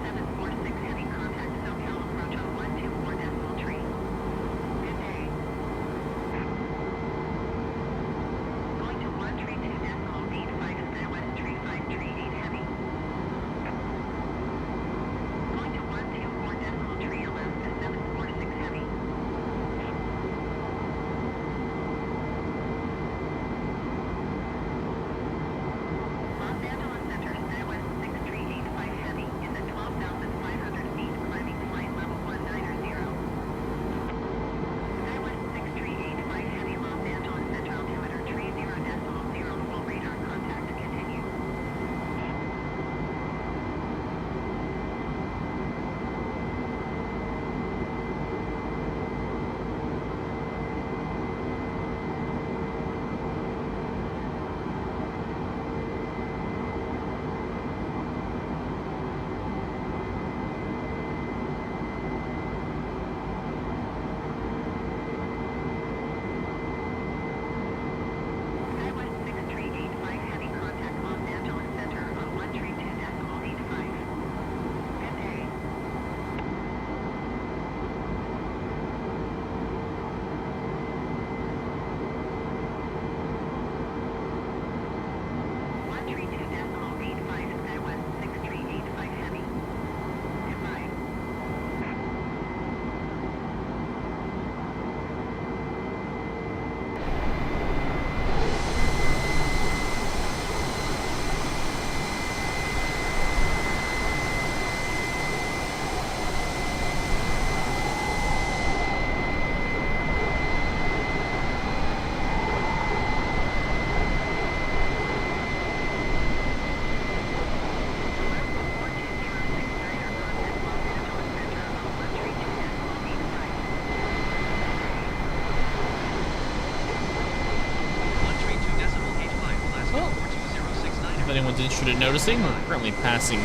anyone's interested in noticing, we're currently passing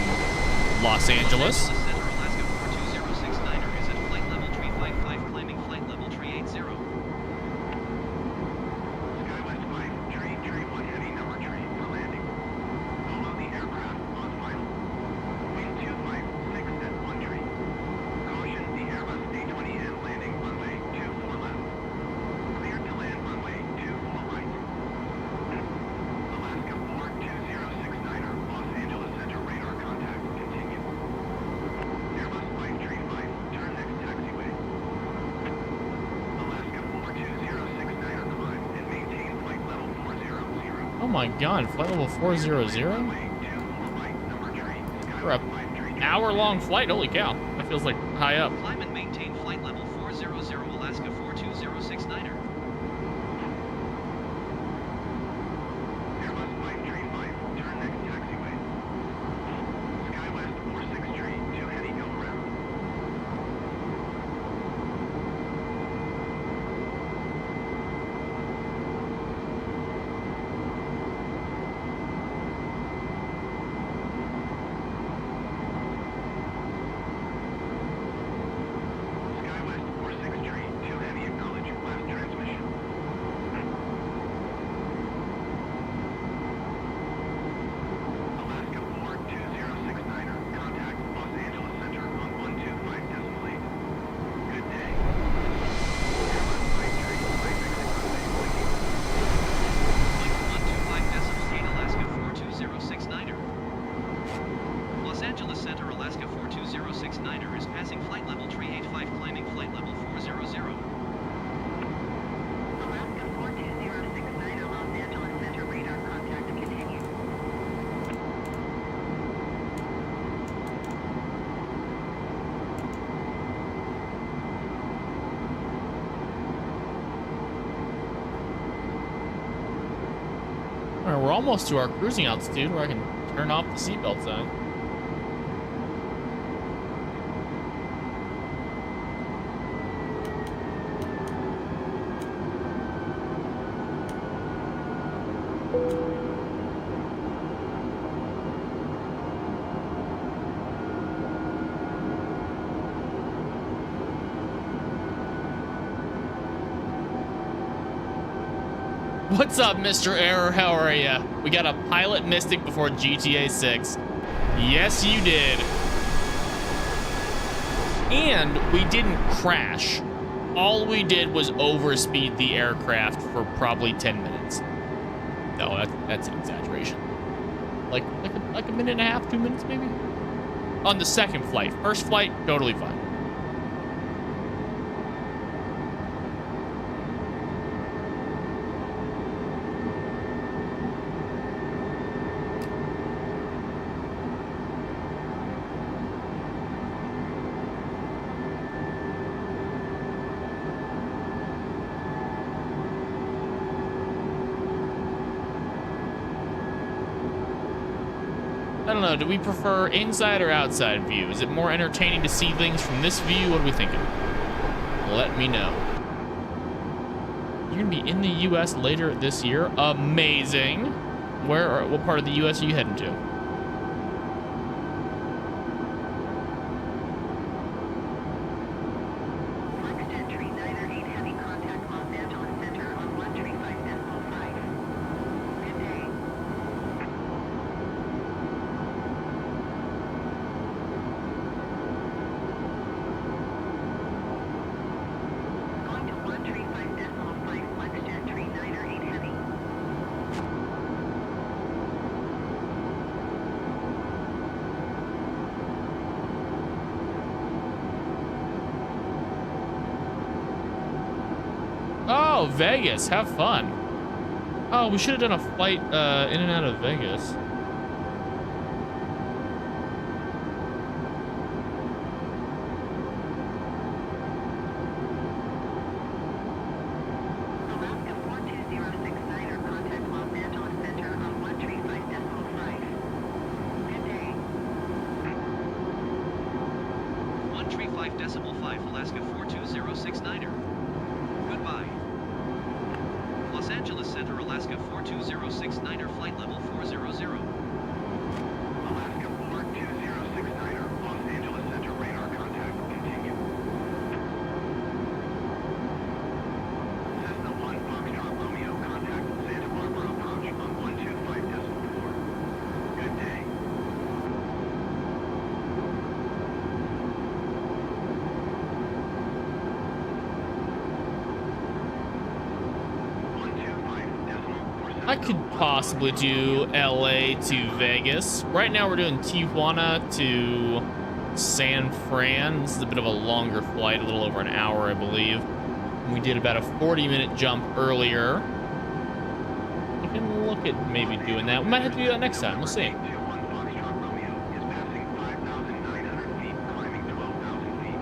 Los Angeles. Center, Alaska 42069er is at flight level 355, climbing flight level 380. Skywest 5, tree 1 heavy number tree for landing. Below the aircraft on final. Wind 256 at 1 tree. Caution, the Airbus A20M landing runway 24 left. Cleared to land runway 24 right. Alaska 42069er, Los Angeles Center radar contact continue. Airbus 535, turn next taxiway. Alaska 42069er, climb and maintain flight level 400. Oh my god, flight level 400? Runway 24 right, number tree. For a Skywest 5 tree. hour-long flight, holy cow. That feels like high up. Climb and maintain flight level 400, Alaska 42069er. Airbus 535, turn next taxiway. Skywest 46 tree, 2 heavy go around. Skywest 46 tree, 2 heavy acknowledge, last transmission. Alaska 42069er, contact Los Angeles Center on 125.8. Good day. Airbus 5 tree, 5 exit runway, Flight 125.8, Alaska 42069er. Los Angeles Center, Alaska 42069er is passing flight level 385, climbing flight level 400. Alaska 42069er, Los Angeles Center radar contact continue. Alright, we're almost to our cruising altitude where I can turn off the seatbelt sign. What's up, Mr. Error? How are ya? We got a pilot Mystic before GTA 6. Yes, you did. And we didn't crash. All we did was overspeed the aircraft for probably 10 minutes. No, that's an exaggeration. Like a minute and a half, 2 minutes maybe? On the second flight. First flight, totally fine. I don't know, do we prefer inside or outside view? Is it more entertaining to see things from this view? What are we thinking? Let me know. You're gonna be in the US later this year? Amazing. What part of the US are you heading to? Flexjet tree 908 heavy contact Los Angeles Center on 135.5. Good day. Going to 135.5, Flexjet tree 908 heavy. Oh, Vegas, have fun. Oh, we should have done a flight in and out of Vegas. Alaska 42069er, contact Los Angeles Center on 135.5. Good day. 135.5, Alaska 42069er. Goodbye. Los Angeles Center, Alaska 42069er, flight level 400. I could possibly do LA to Vegas. Right now we're doing Tijuana to San Fran. This is a bit of a longer flight, a little over an hour, I believe. We did about a 40-minute jump earlier. We can look at maybe doing that. We might have to do that next time. We'll see. 21 Foxtrot Romeo is passing 5,900 feet, climbing 12,000 feet.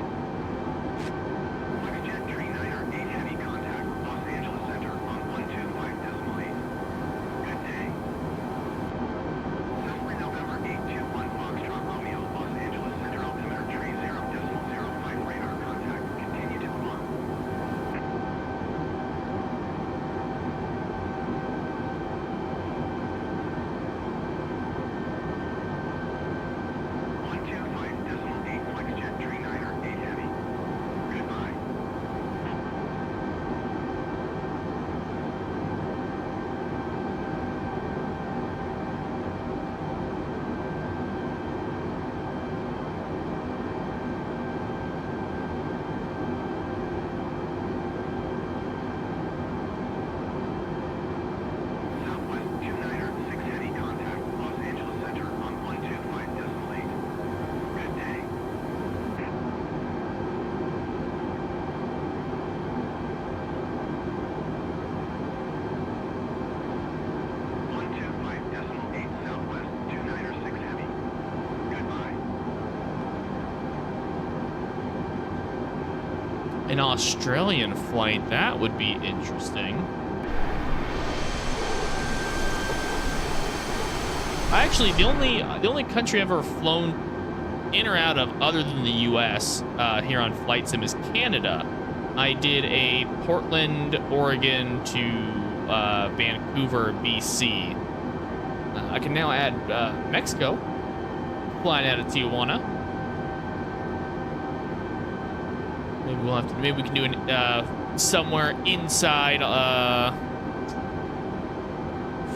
FlexJet Dreamliner 8 heavy contact, Los Angeles Center on 125.8. Good day. Cessna November 821 Foxtrot Romeo, Los Angeles Center altimeter 30.05 radar contact. Continue to climb. 125.8 FlexJet Dreamliner 8 heavy. Goodbye. Southwest 296 heavy contact, Los Angeles Center on 125.8. Good day. 125.8 Southwest 296 heavy. Goodbye. An Australian flight, that would be interesting. I actually, the only country I've ever flown in or out of other than the US here on Flight Sim is Canada. I did a Portland, Oregon to Vancouver, BC. I can now add Mexico, flying out of Tijuana. Maybe we'll have to. Maybe we can do an somewhere inside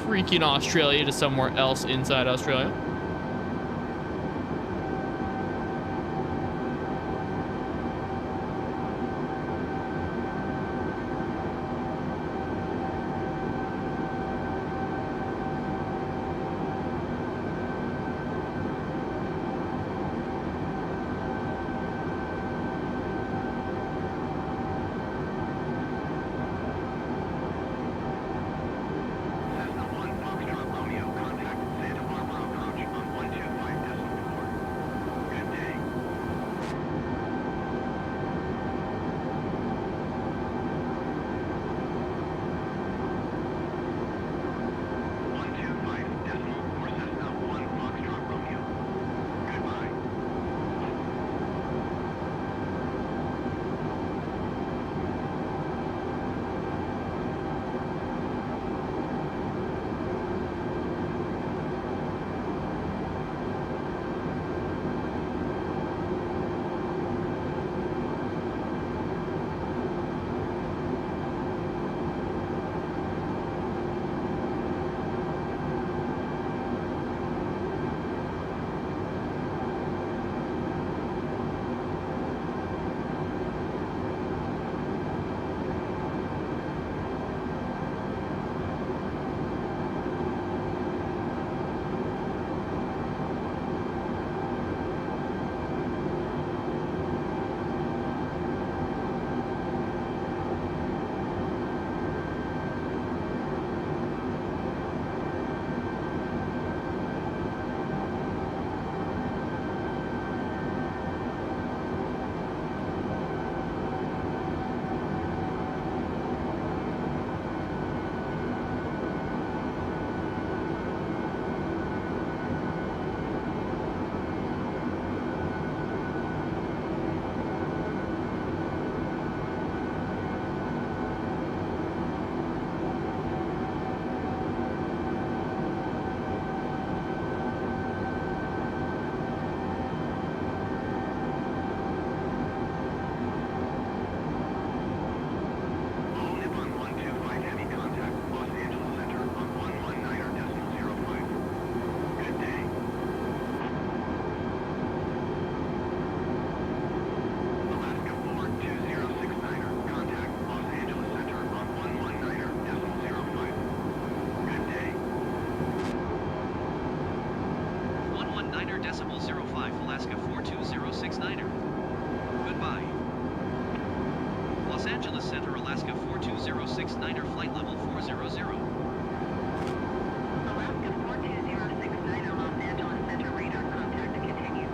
freaking Australia to somewhere else inside Australia. Cessna 1 Foxtrot Romeo, contact Santa Barbara approach. Angeles Center, Alaska 42069er, flight level 400. Alaska 42069 Los Angeles Center radar contact to continue.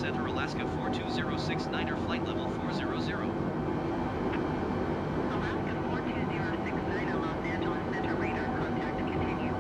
Center, Alaska 42069er, flight level 400. Alaska 42069 Los Angeles Center radar contact continue.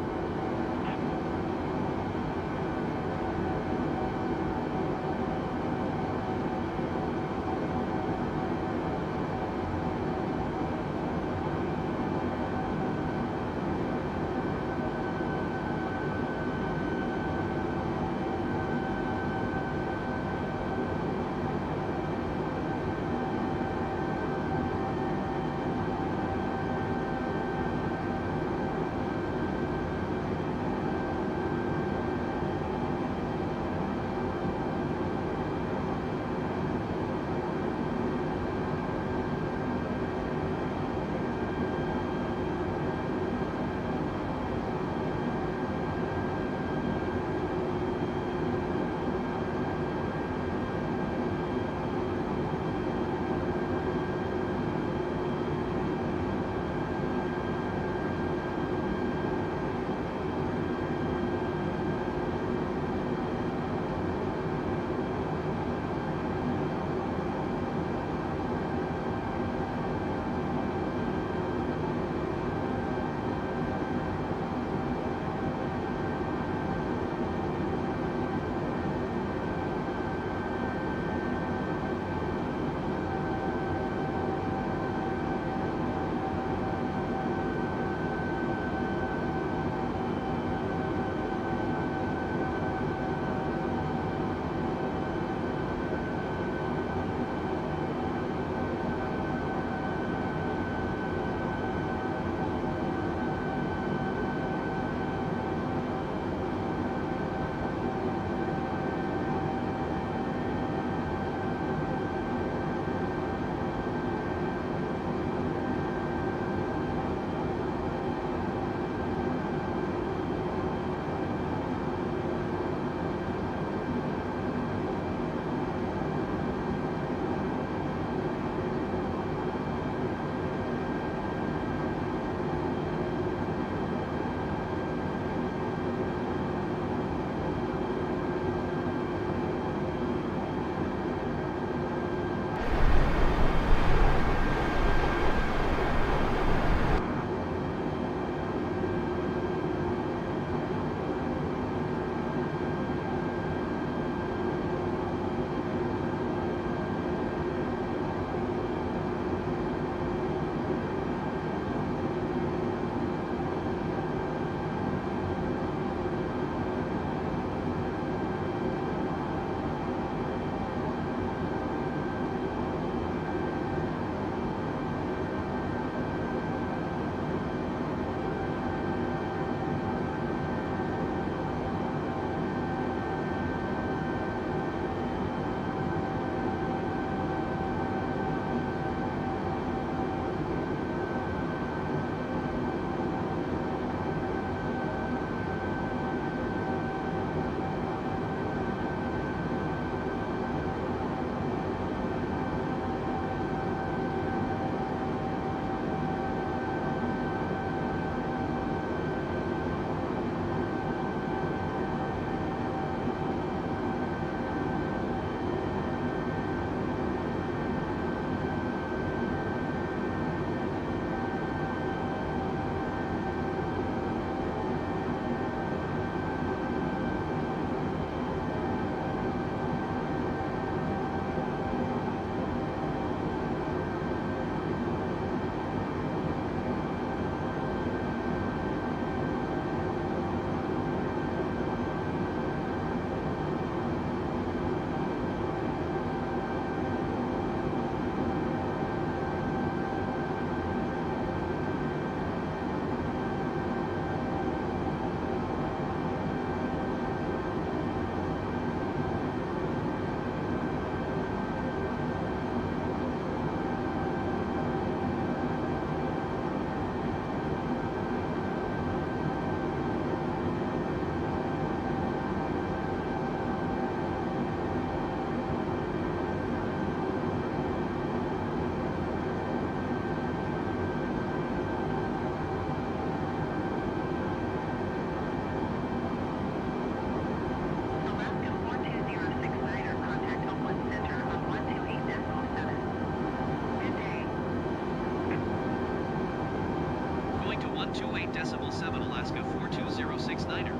28.7 Alaska 42069er.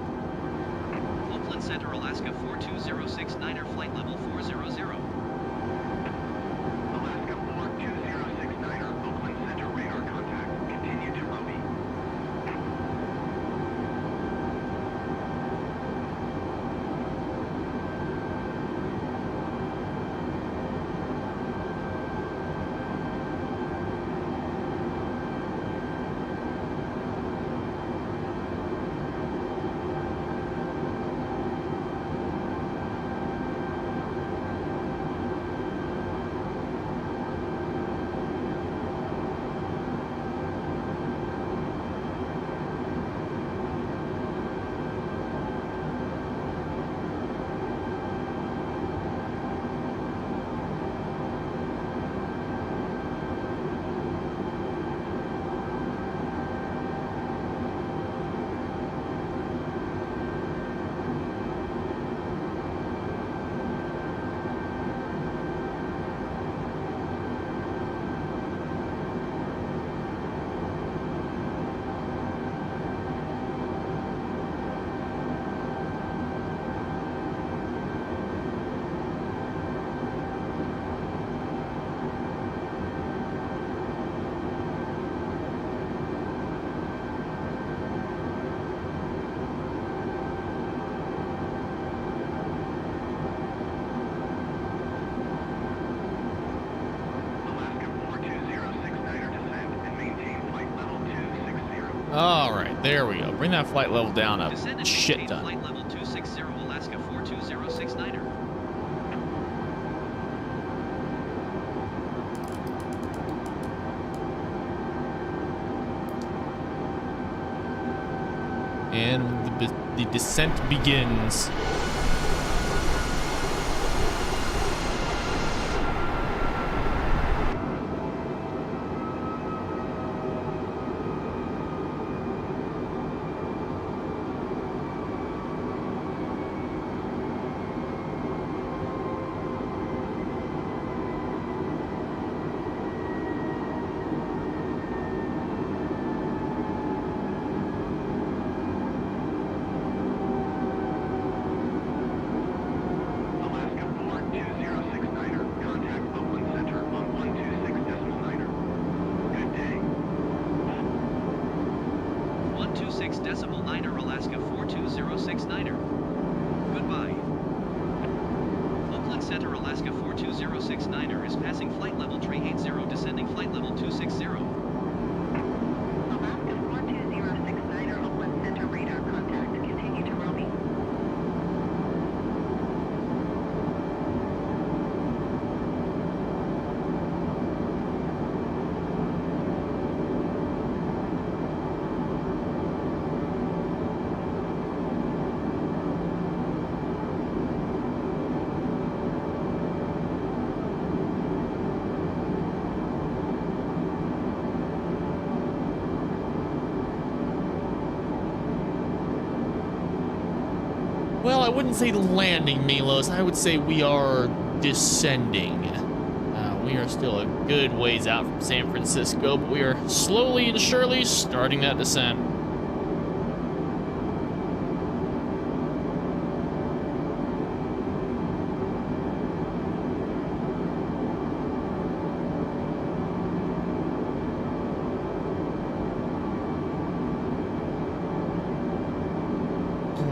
Oakland Center, Alaska 42069er, flight level 400. Alaska 42069er, Oakland Center radar contact. Continue to Roby. All right, there we go. Bring that flight level down a Descend and shit maintain ton. flight level 260, Alaska 42069er. And the descent begins. Alaska 42069er, contact Oakland Center on 126.9er. Good day. 126.9er, Alaska 42069er. Goodbye. Oakland Center, Alaska 42069er is passing flight level 380, descending flight level 260. Alaska 42069er, Oakland Center radar contact. Continue to Roby. Well, I wouldn't say landing, Milos. I would say we are descending. We are still a good ways out from San Francisco, but we are slowly and surely starting that descent.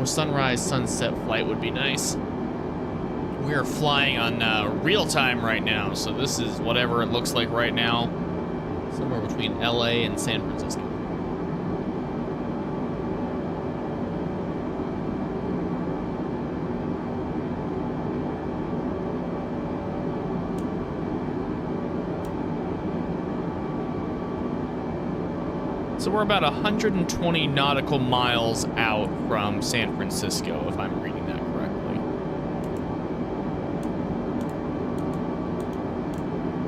Sunrise sunset flight would be nice. We are flying on real time right now, so this is whatever it looks like right now, somewhere between LA and San Francisco. So we're about 120 nautical miles out from San Francisco, if I'm reading that correctly.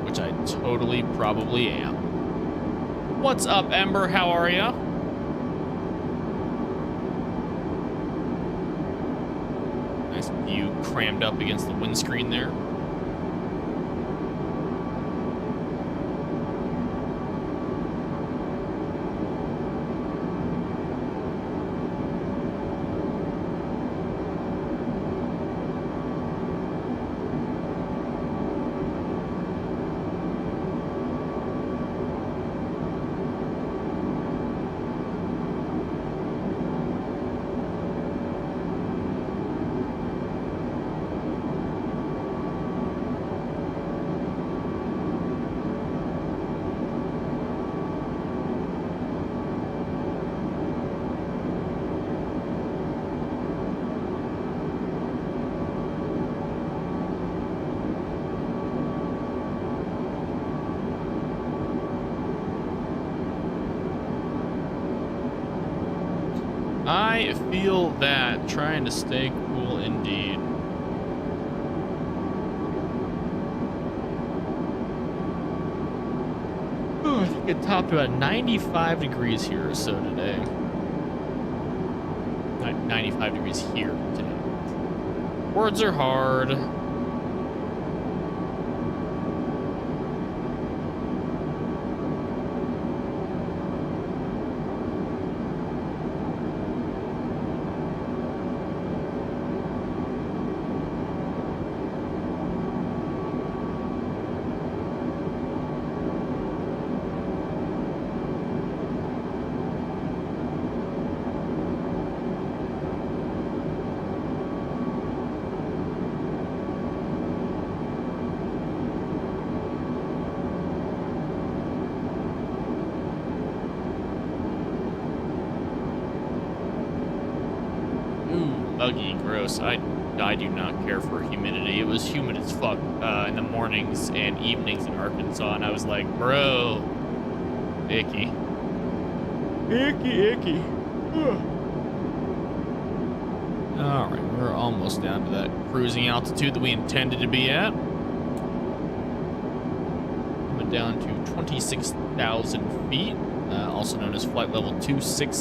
Which I totally probably am. What's up, Ember? How are ya? Nice view crammed up against the windscreen there. I feel that. Trying to stay cool indeed. Ooh, I think it topped about 95 degrees here or so today. 95 degrees here today. Words are hard. Ugly, gross. I do not care for humidity. It was humid as fuck in the mornings and evenings in Arkansas, and I was like, bro, icky. Icky. All right, we're almost down to that cruising altitude that we intended to be at. Coming down to 26,000 feet, also known as flight level 260.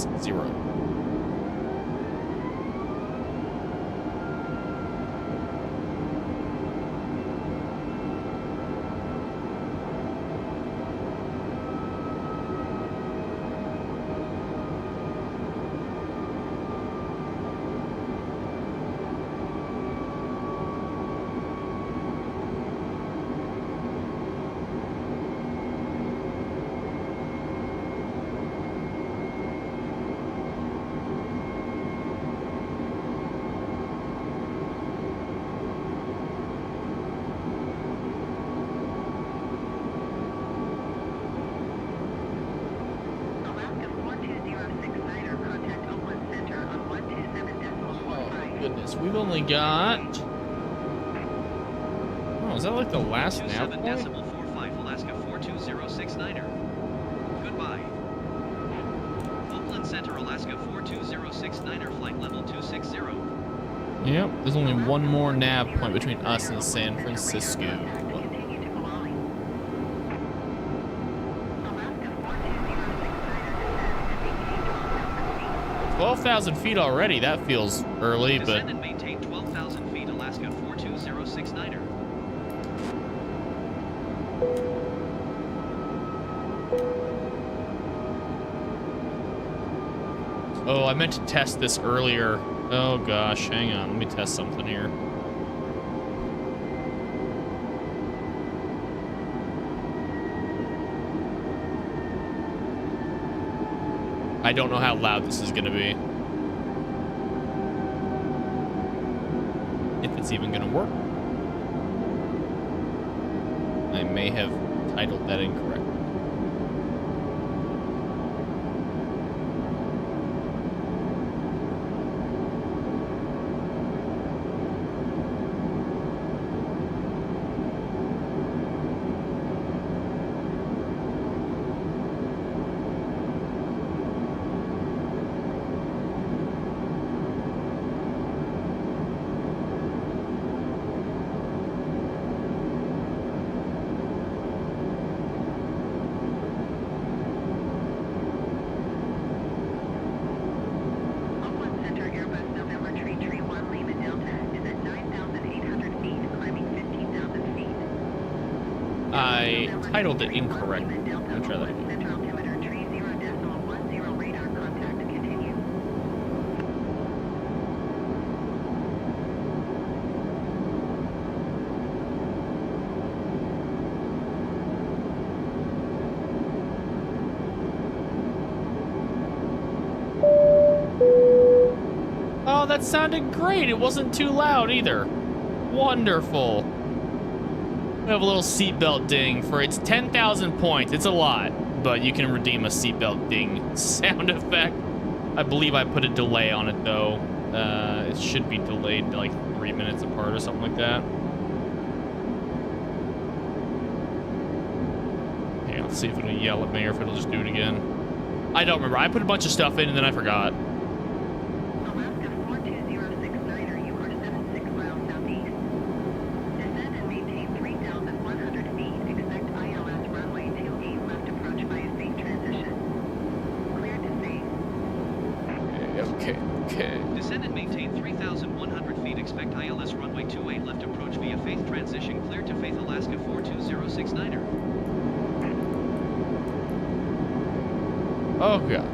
Goodness, we've only got. Oh, is that like the last nav point? 27.45 Alaska 42069er. Goodbye. Oakland Center, Alaska 42069er, flight level 260. Yep, there's only one more nav point between us and San Francisco. 12,000 feet already. That feels early, but. Descend and maintain 12,000 feet, Alaska 42069er. Oh, I meant to test this earlier. Oh gosh, hang on. Let me test something here. I don't know how loud this is going to be. If it's even going to work. I may have titled that incorrectly. I titled it incorrectly. Let me try that again. Oh, that sounded great. It wasn't too loud either. Wonderful. We have a little seatbelt ding for its 10,000 points. It's a lot, but you can redeem a seatbelt ding sound effect. I believe I put a delay on it though. It should be delayed like 3 minutes apart or something like that. Okay, let's see if it'll yell at me or if it'll just do it again. I don't remember. I put a bunch of stuff in and then I forgot. Okay. Descend and maintain 3,100 feet. Expect ILS runway 28 left approach via Faith transition. Cleared to Faith, Alaska 42069er. Oh god.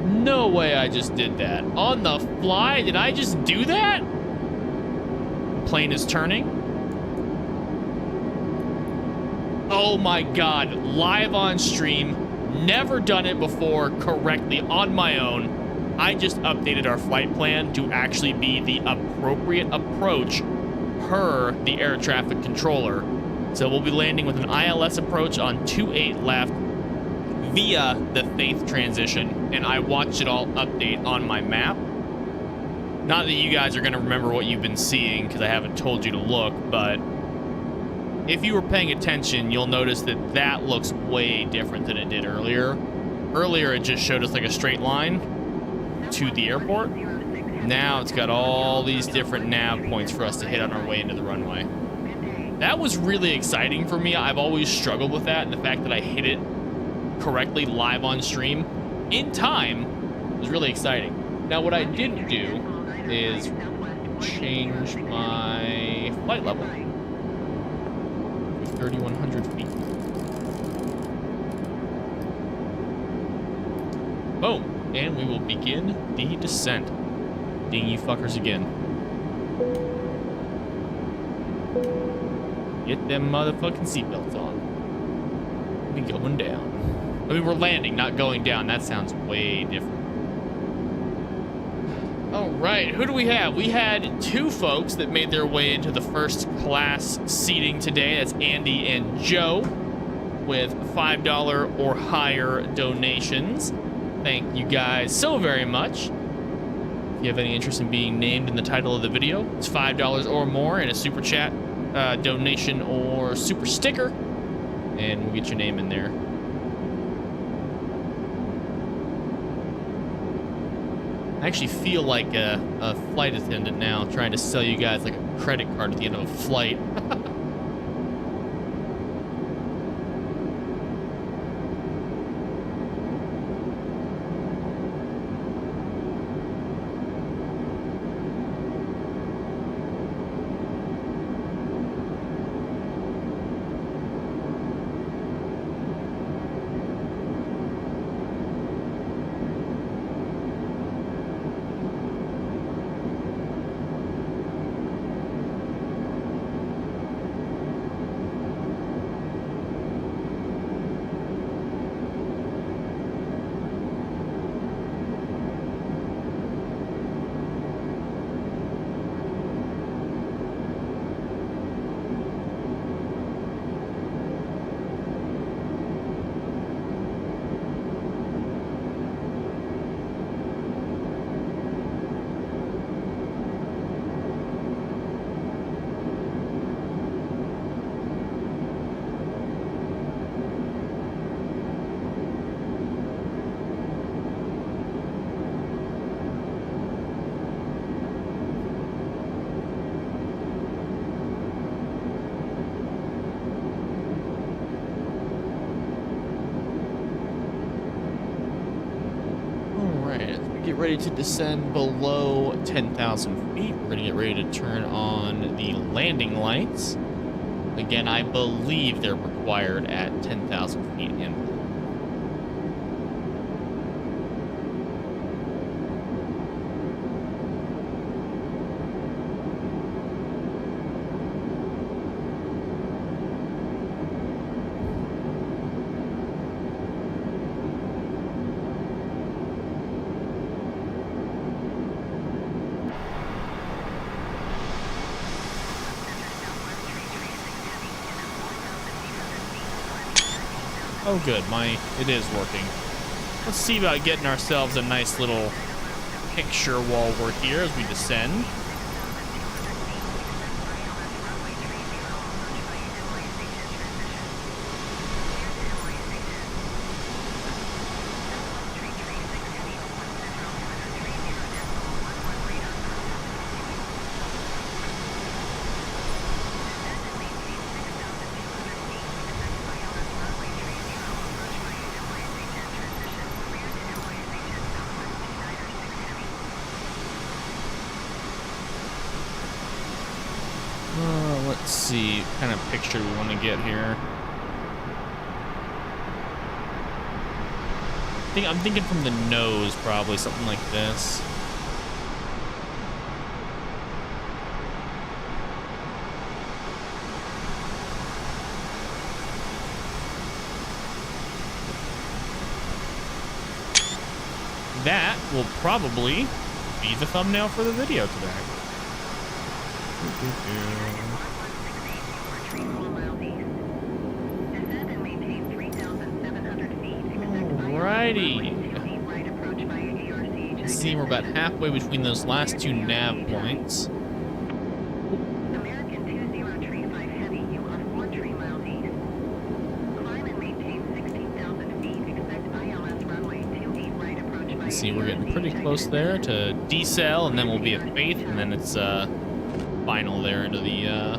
No way I just did that. On the fly? Did I just do that? Plane is turning. Oh my god. Live on stream. Never done it before correctly on my own. I just updated our flight plan to actually be the appropriate approach per the air traffic controller. So we'll be landing with an ILS approach on 28 left via the Faith transition, and I watched it all update on my map. Not that you guys are going to remember what you've been seeing because I haven't told you to look, but if you were paying attention, you'll notice that that looks way different than it did earlier. Earlier, it just showed us like a straight line to the airport. Now it's got all these different nav points for us to hit on our way into the runway. That was really exciting for me. I've always struggled with that, and the fact that I hit it correctly live on stream in time was really exciting. Now, what I didn't do is change my flight level to 3,100 feet. Boom, and we will begin the descent. Ding you fuckers again. Get them motherfucking seatbelts on. We going down. I mean, we're landing, not going down. That sounds way different. All right, who do we have? We had two folks that made their way into the first class seating today. That's Andy and Joe with $5 or higher donations. Thank you guys so very much. If you have any interest in being named in the title of the video, it's $5 or more in a super chat donation or super sticker, and we'll get your name in there. I actually feel like a flight attendant now, trying to sell you guys like a credit card at the end of a flight. Get ready to descend below 10,000 feet. We're gonna get ready to turn on the landing lights. Again, I believe they're required at 10,000 feet in. Oh good, it is working. Let's see about getting ourselves a nice little picture while we're here as we descend. Let's see, what kind of picture we want to get here. I'm thinking from the nose, probably something like this. That will probably be the thumbnail for the video today. Alrighty. See, we're about halfway between those last two nav points. American 2035 Heavy, you are 4 tree miles east. Climb and maintain 16,000 feet. Expect ILS runway 28 right approach by See, we're getting pretty close there to decel, and then we'll be at Faith, and then it's final there into the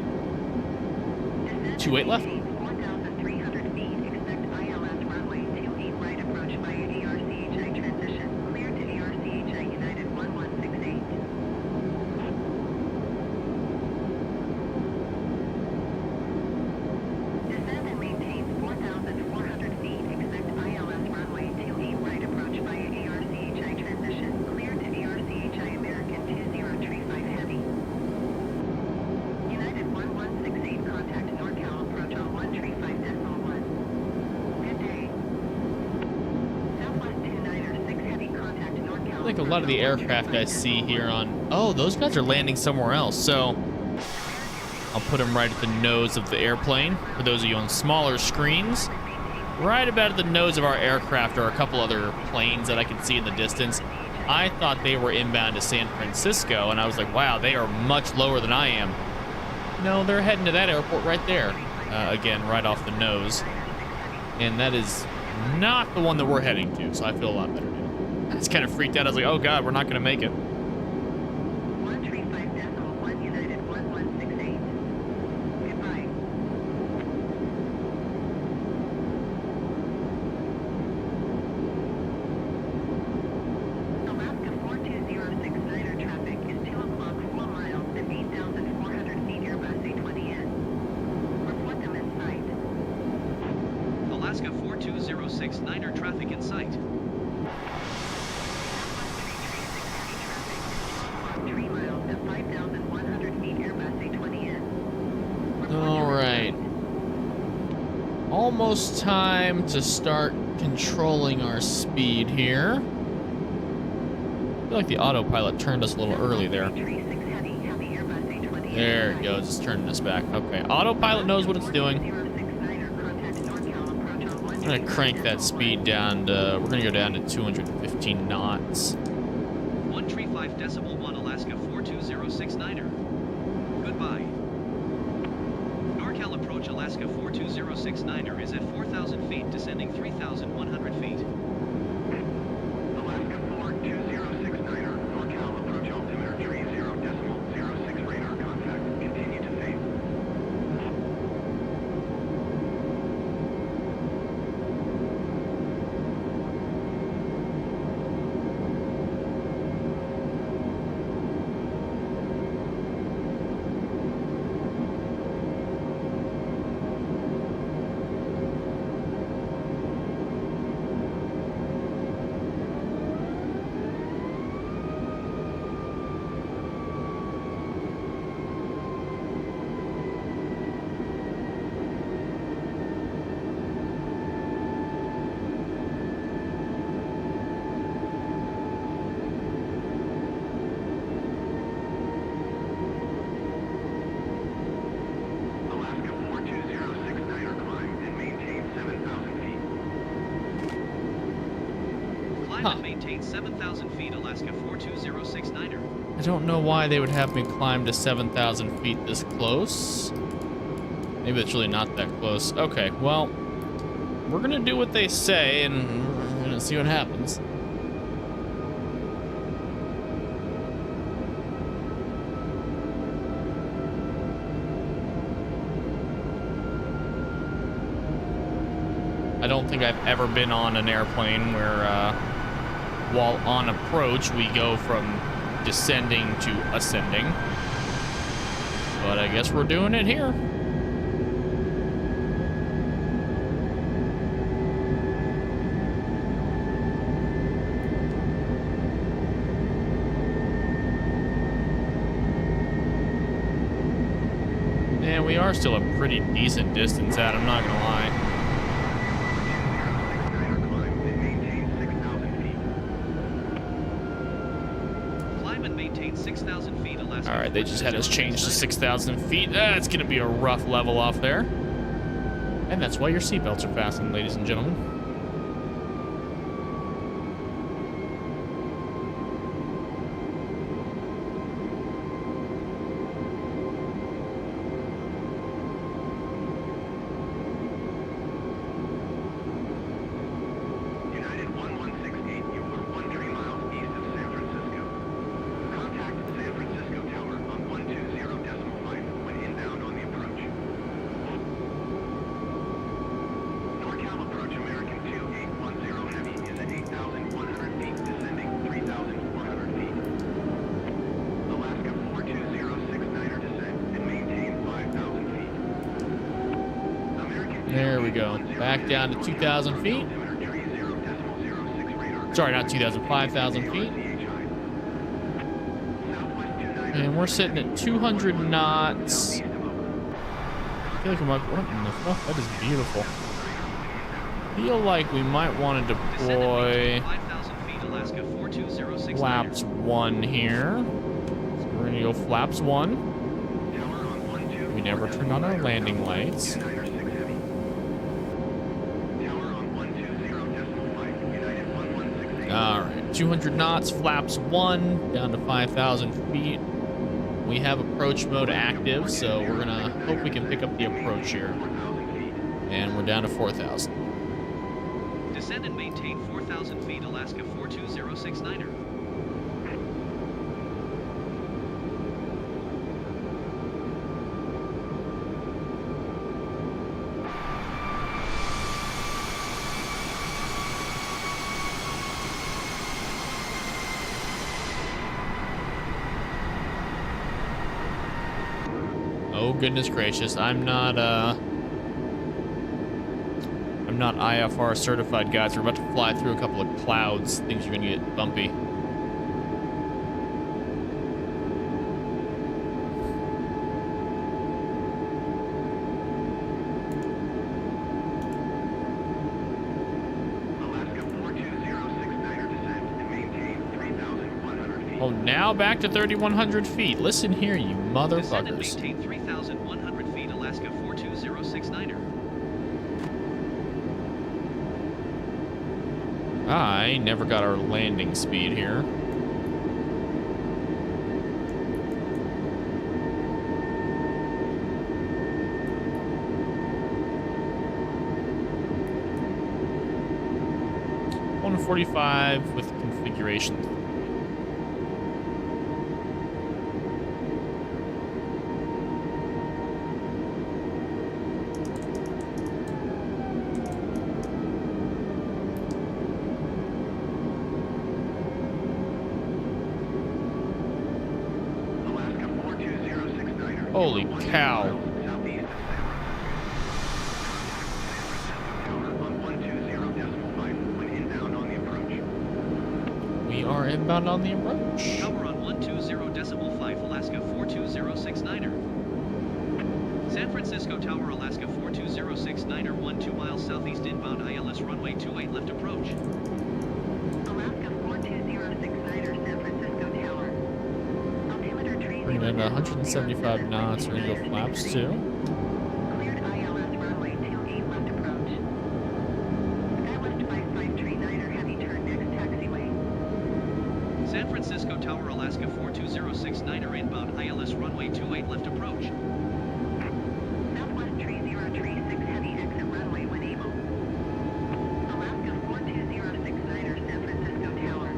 28 left. 4,300 feet. Expect ILS runway 28 right approach by ARCHI transition. Clear to ARCHI United 1168. Descend and maintain 4,400 feet. Expect ILS runway 28 right approach by ARCHI transition. Clear to ARCHI American 2035 Heavy. United 1168, contact NorCal approach on 135.1. Good day. Southwest 296 Heavy, contact NorCal. I think a lot of the aircraft I see here on... Oh, those guys are landing somewhere else, so... I'll put them right at the nose of the airplane. For those of you on smaller screens, right about at the nose of our aircraft are a couple other planes that I can see in the distance. I thought they were inbound to San Francisco, and I was like, wow, they are much lower than I am. No, they're heading to that airport right there. Again, right off the nose. And that is not the one that we're heading to, so I feel a lot better now. I was kind of freaked out. I was like, oh God, we're not going to make it. 135.1 United 1168. Goodbye. Alaska 4206 Niner traffic is 2 o'clock 4 miles at 8,400 feet Airbus A20N. Report them in sight. Alaska 4206 Niner traffic in sight. 3 miles at 5,100 feet Airbus A20N. All right. Almost time to start controlling our speed here. I feel like the autopilot turned us a little early there. There it goes, it's turning us back. Okay, autopilot knows what it's doing. I'm gonna crank that speed down to, we're gonna go down to 215 knots. 135.1 Alaska 4206 Niner. Goodbye. NorCal approach Alaska 4206 Niner is at 4,000 feet, descending 3,100 feet. Alaska 4206 Niner, NorCal approach altimeter 30.06 radar contact. Continue to Faith. Alaska 4206 Niner, climb and maintain 7,000 feet. Climb and maintain 7,000 feet Alaska 4206 Niner. I don't know why they would have me climb to 7,000 feet this close. Maybe it's really not that close. Okay, well, we're gonna do what they say and we're gonna see what happens. I don't think I've ever been on an airplane where, while on approach, we go from descending to ascending. But I guess we're doing it here. And we are still a pretty decent distance out, I'm not gonna lie. All right, they just had us change to 6,000 feet. That's gonna be a rough level off there. And that's why your seatbelts are fastened, ladies and gentlemen. There we go. Back down to 2,000 feet. Sorry, not 2,000, 5,000 feet. And we're sitting at 200 knots. I feel like we might, what in the fuck? That is beautiful. Feel like we might want to deploy flaps 1 here. So we're gonna go flaps 1. We never turned on our landing lights. All right, 200 knots, flaps 1, down to 5,000 feet. We have approach mode active, so we're gonna hope we can pick up the approach here. And we're down to 4,000. Descend and maintain 4,000 feet, Alaska 42069er. Oh goodness gracious, I'm not IFR certified, guys. We're about to fly through a couple of clouds. Things are gonna get bumpy. Oh, now back to 3,100 feet. Listen here, you motherfuckers. Descend and maintain 3,100 feet, Alaska 42069er. I never got our landing speed here. $145 with configuration. Holy cow. We are inbound on the approach. Tower on 120.5, Alaska 42069er. San Francisco Tower, Alaska 42069er, 12 miles southeast inbound ILS runway 28 left approach. Alaska 42069er, San Francisco Tower. Altimeter tree. Bring it at 175 knots. We're gonna go flaps 2. Cleared ILS runway 28 left approach. Skywest 5539er, heavy turn next taxiway. San Francisco Tower, Alaska 42069er, inbound ILS runway 28 left approach. Southwest tree 036, heavy exit runway when able. Alaska 42069er, San Francisco Tower.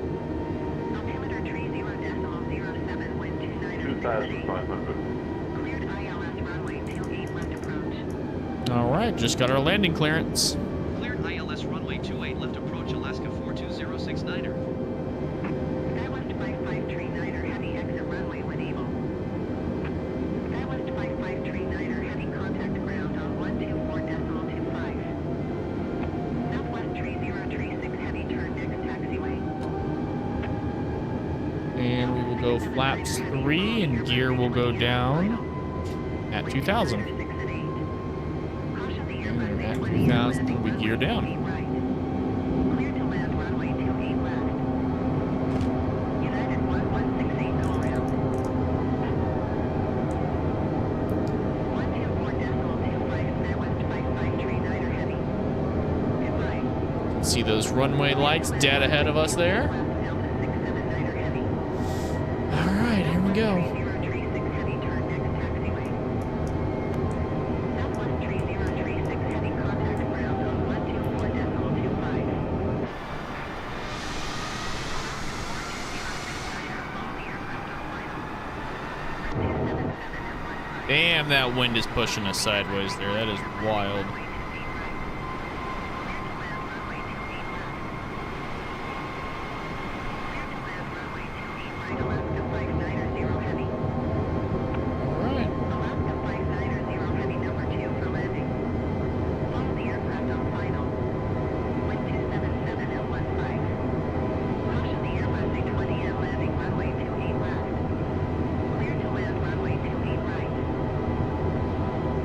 Altimeter tree 0.07, wind 29er. 2,500. Cleared ILS runway 28 left approach. All right, just got our landing clearance. Cleared ILS runway 28 left approach, Alaska 42069er. Skywest 5539er, heavy exit runway when able. Skywest go flaps 3 and gear will go down at 2,000. And at 2,000, we gear down. Clear to land runway 28 left. United 1168 go around. 124.25 West 55 tree Niner heavy. Goodbye. See those runway lights dead ahead of us there? Left Delta 67 Niner heavy. All right, here we go. 3036 heavy turn next taxiway. Southwest 3036 heavy contact ground on 124.25. Damn, that wind is pushing us sideways there. That is wild. All right. Alaska 590 heavy number 2 for landing. Follow the aircraft on final. Wind 277 at 15. Caution the Airbus A20 at landing runway 28 left. Clear to land runway 28 right.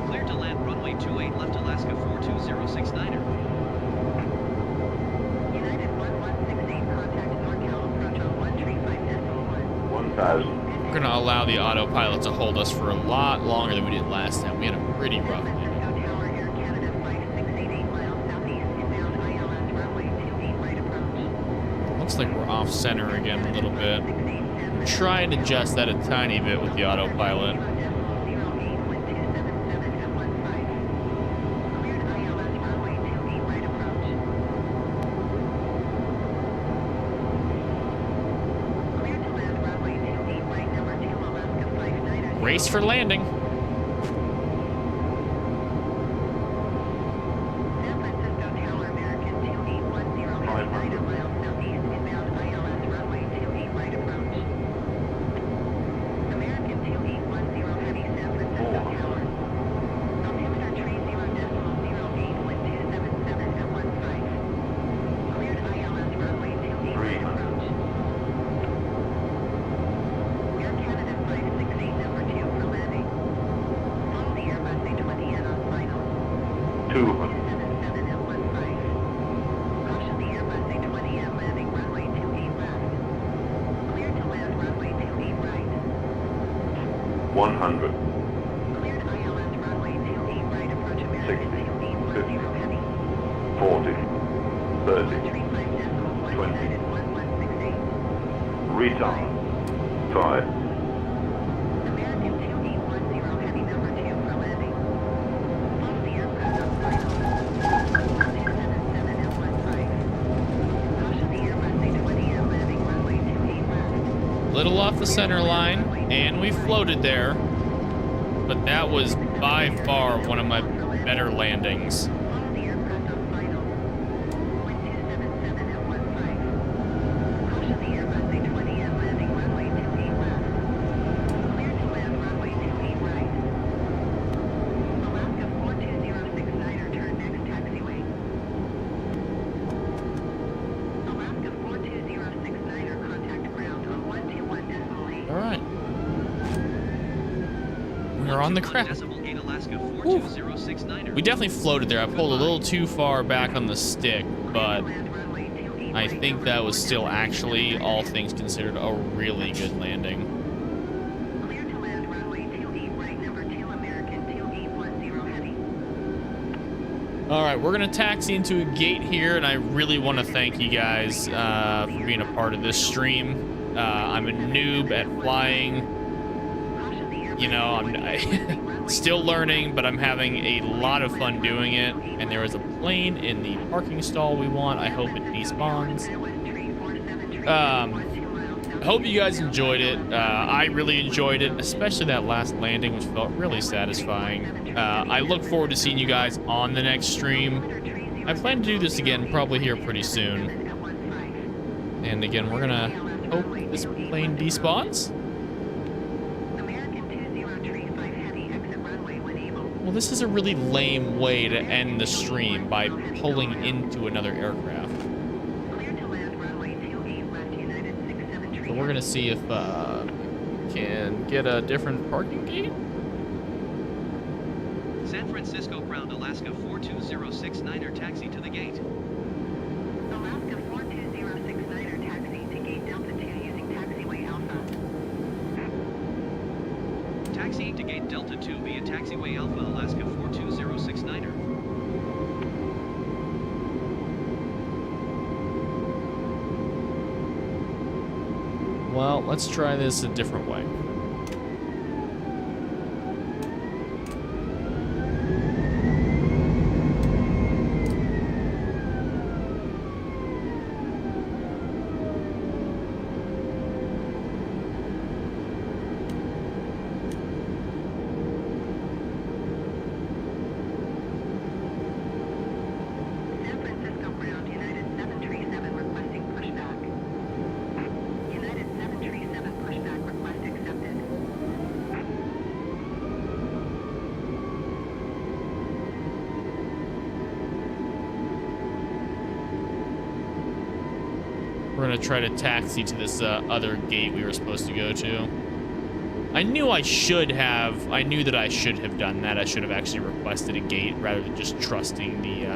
Cleared to land runway 28 left Alaska 42069er. United 1168 contact NorCal approach on 135.1. 1,000. We're gonna allow the autopilot to hold us for a lot longer than we did last time. We had a pretty rough landing. Cisco Tower Air Canada flight 688 miles southeast inbound ILS runway 28 right approach. Looks like we're off center again a little bit. Try and adjust that a tiny bit with the autopilot. Race for landing. San Francisco Tower American 2810 headed 9 miles southeast inbound ILS runway 28 right approach. American 2810 heavy San Francisco Tower. Altimeter tree 0.08 wind 277 at 15. Cleared ILS runway 28 right approach. Air Canada 568 number 2 for landing. Follow the Airbus A20N on final. 200. 277 at 15. Caution the Airbus A20M landing runway 28 left. Clear to land runway 28 right. 100. Cleared ILS runway 28 right approach American 2810 heavy. 40. 30. 35 decimal 1 United 1168. Retard. 5. American 2810 heavy number 2 for landing. Follow the aircraft on final. 277 at 15. Caution the Airbus A20M landing runway 28 left. Little off the center line, and we floated there. But that was by far one of my better landings. Follow the aircraft on final. Wind 277 at 15. Caution the Airbus A20M landing runway 28 left. Clear to land runway 28 right. Alaska 42069er turn next taxiway. Alaska 42069er contact ground on 121.8. All right. We're on the crap. Decimal 8 Alaska 42069er. We definitely floated there. I pulled a little too far back on the stick, but Land runway 28 I right think number that was 2 still for landing. actually, all things considered, a really good landing. Clear to land runway 28 right number 2 American 2810 heavy. All right, we're gonna taxi into a gate here, and I really want to thank you guys for being a part of this stream. I'm a noob at flying. You know, I'm still learning, but I'm having a lot of fun doing it. And there is a plane in the parking stall we want. I hope it despawns. I hope you guys enjoyed it. I really enjoyed it, especially that last landing, which felt really satisfying. I look forward to seeing you guys on the next stream. I plan to do this again probably here pretty soon. And again, we're gonna hope this plane despawns. Well, this is a really lame way to end the stream, by pulling into another aircraft. So we're gonna see if can get a different parking gate. San Francisco ground Alaska 42069er taxi to the gate. Alaska 42069er taxi to gate Delta 2 using taxiway Alpha. Taxiing to gate Delta 2 via taxiway Alpha Alaska 42069er. Well, let's try this a different way. San Francisco ground United 737 requesting pushback. United 737 pushback request accepted. We're gonna try to taxi to this other gate we were supposed to go to. I knew that I should have done that. I should have actually requested a gate rather than just trusting the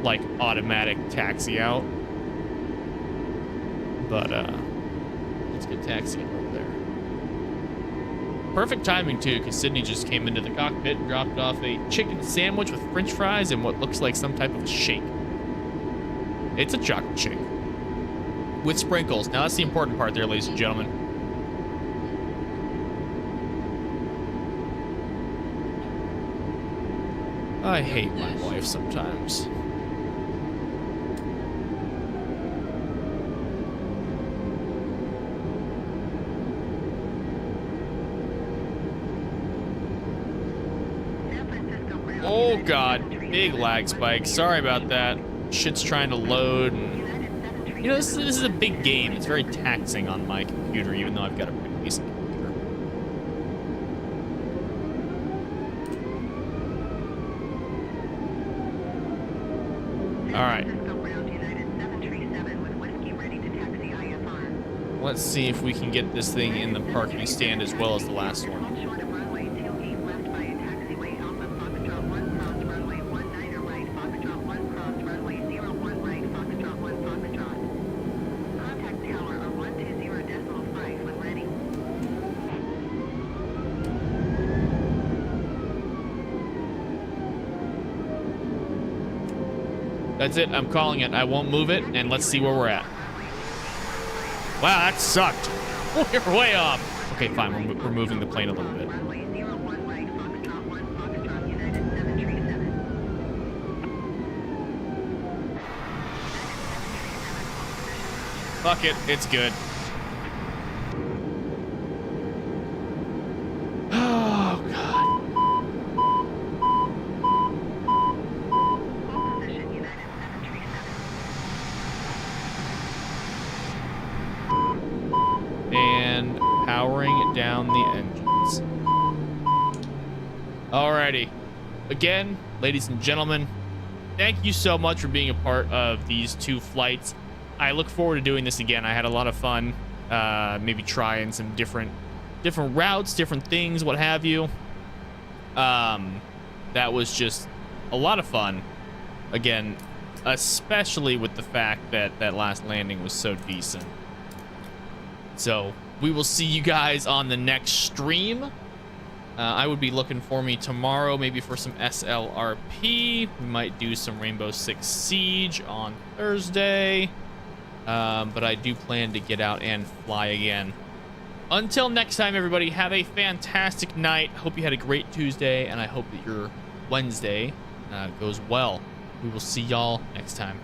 like automatic taxi out. But let's get taxiing over there. Perfect timing too, because Sydney just came into the cockpit and dropped off a chicken sandwich with French fries and what looks like some type of shake. It's a chocolate shake with sprinkles. Now that's the important part there, ladies and gentlemen. I hate my wife sometimes. San Francisco ground Oh United god, 737 big lag spike. Sorry about that. Shit's trying to load and United 737 you know, this is a big game. It's very taxing on my computer, even though I've got a pretty decent computer. All right. San Francisco ground United 737 with whiskey ready to taxi IFR. Let's see if we can get this thing in the parking stand as well as the last one. Hold short of runway 28 left via taxiway Alpha Foxtrot 1 cross runway 19 right Foxtrot 1 cross runway 01 right Foxtrot 1 Foxtrot. Contact tower on 120.5 when ready. That's it. I'm calling it. I won't move it, and let's see where we're at. Wow, that sucked. We're way off. Okay, fine. We're moving the plane a little bit. Runway 01 right Foxtrot 1 Foxtrot United 737. Fuck it. It's good. Oh, God. Hold position United 737. And powering down the engines. Alrighty. Again, ladies and gentlemen, thank you so much for being a part of these two flights. I look forward to doing this again. I had a lot of fun. Maybe trying some different routes, different things, what have you. That was just a lot of fun. Again, especially with the fact that that last landing was so decent. So we will see you guys on the next stream. I would be looking for me tomorrow, maybe for some SLRP. We might do some Rainbow Six Siege on Thursday. But I do plan to get out and fly again. Until next time, everybody, have a fantastic night. Hope you had a great Tuesday, and I hope that your Wednesday goes well. We will see y'all next time.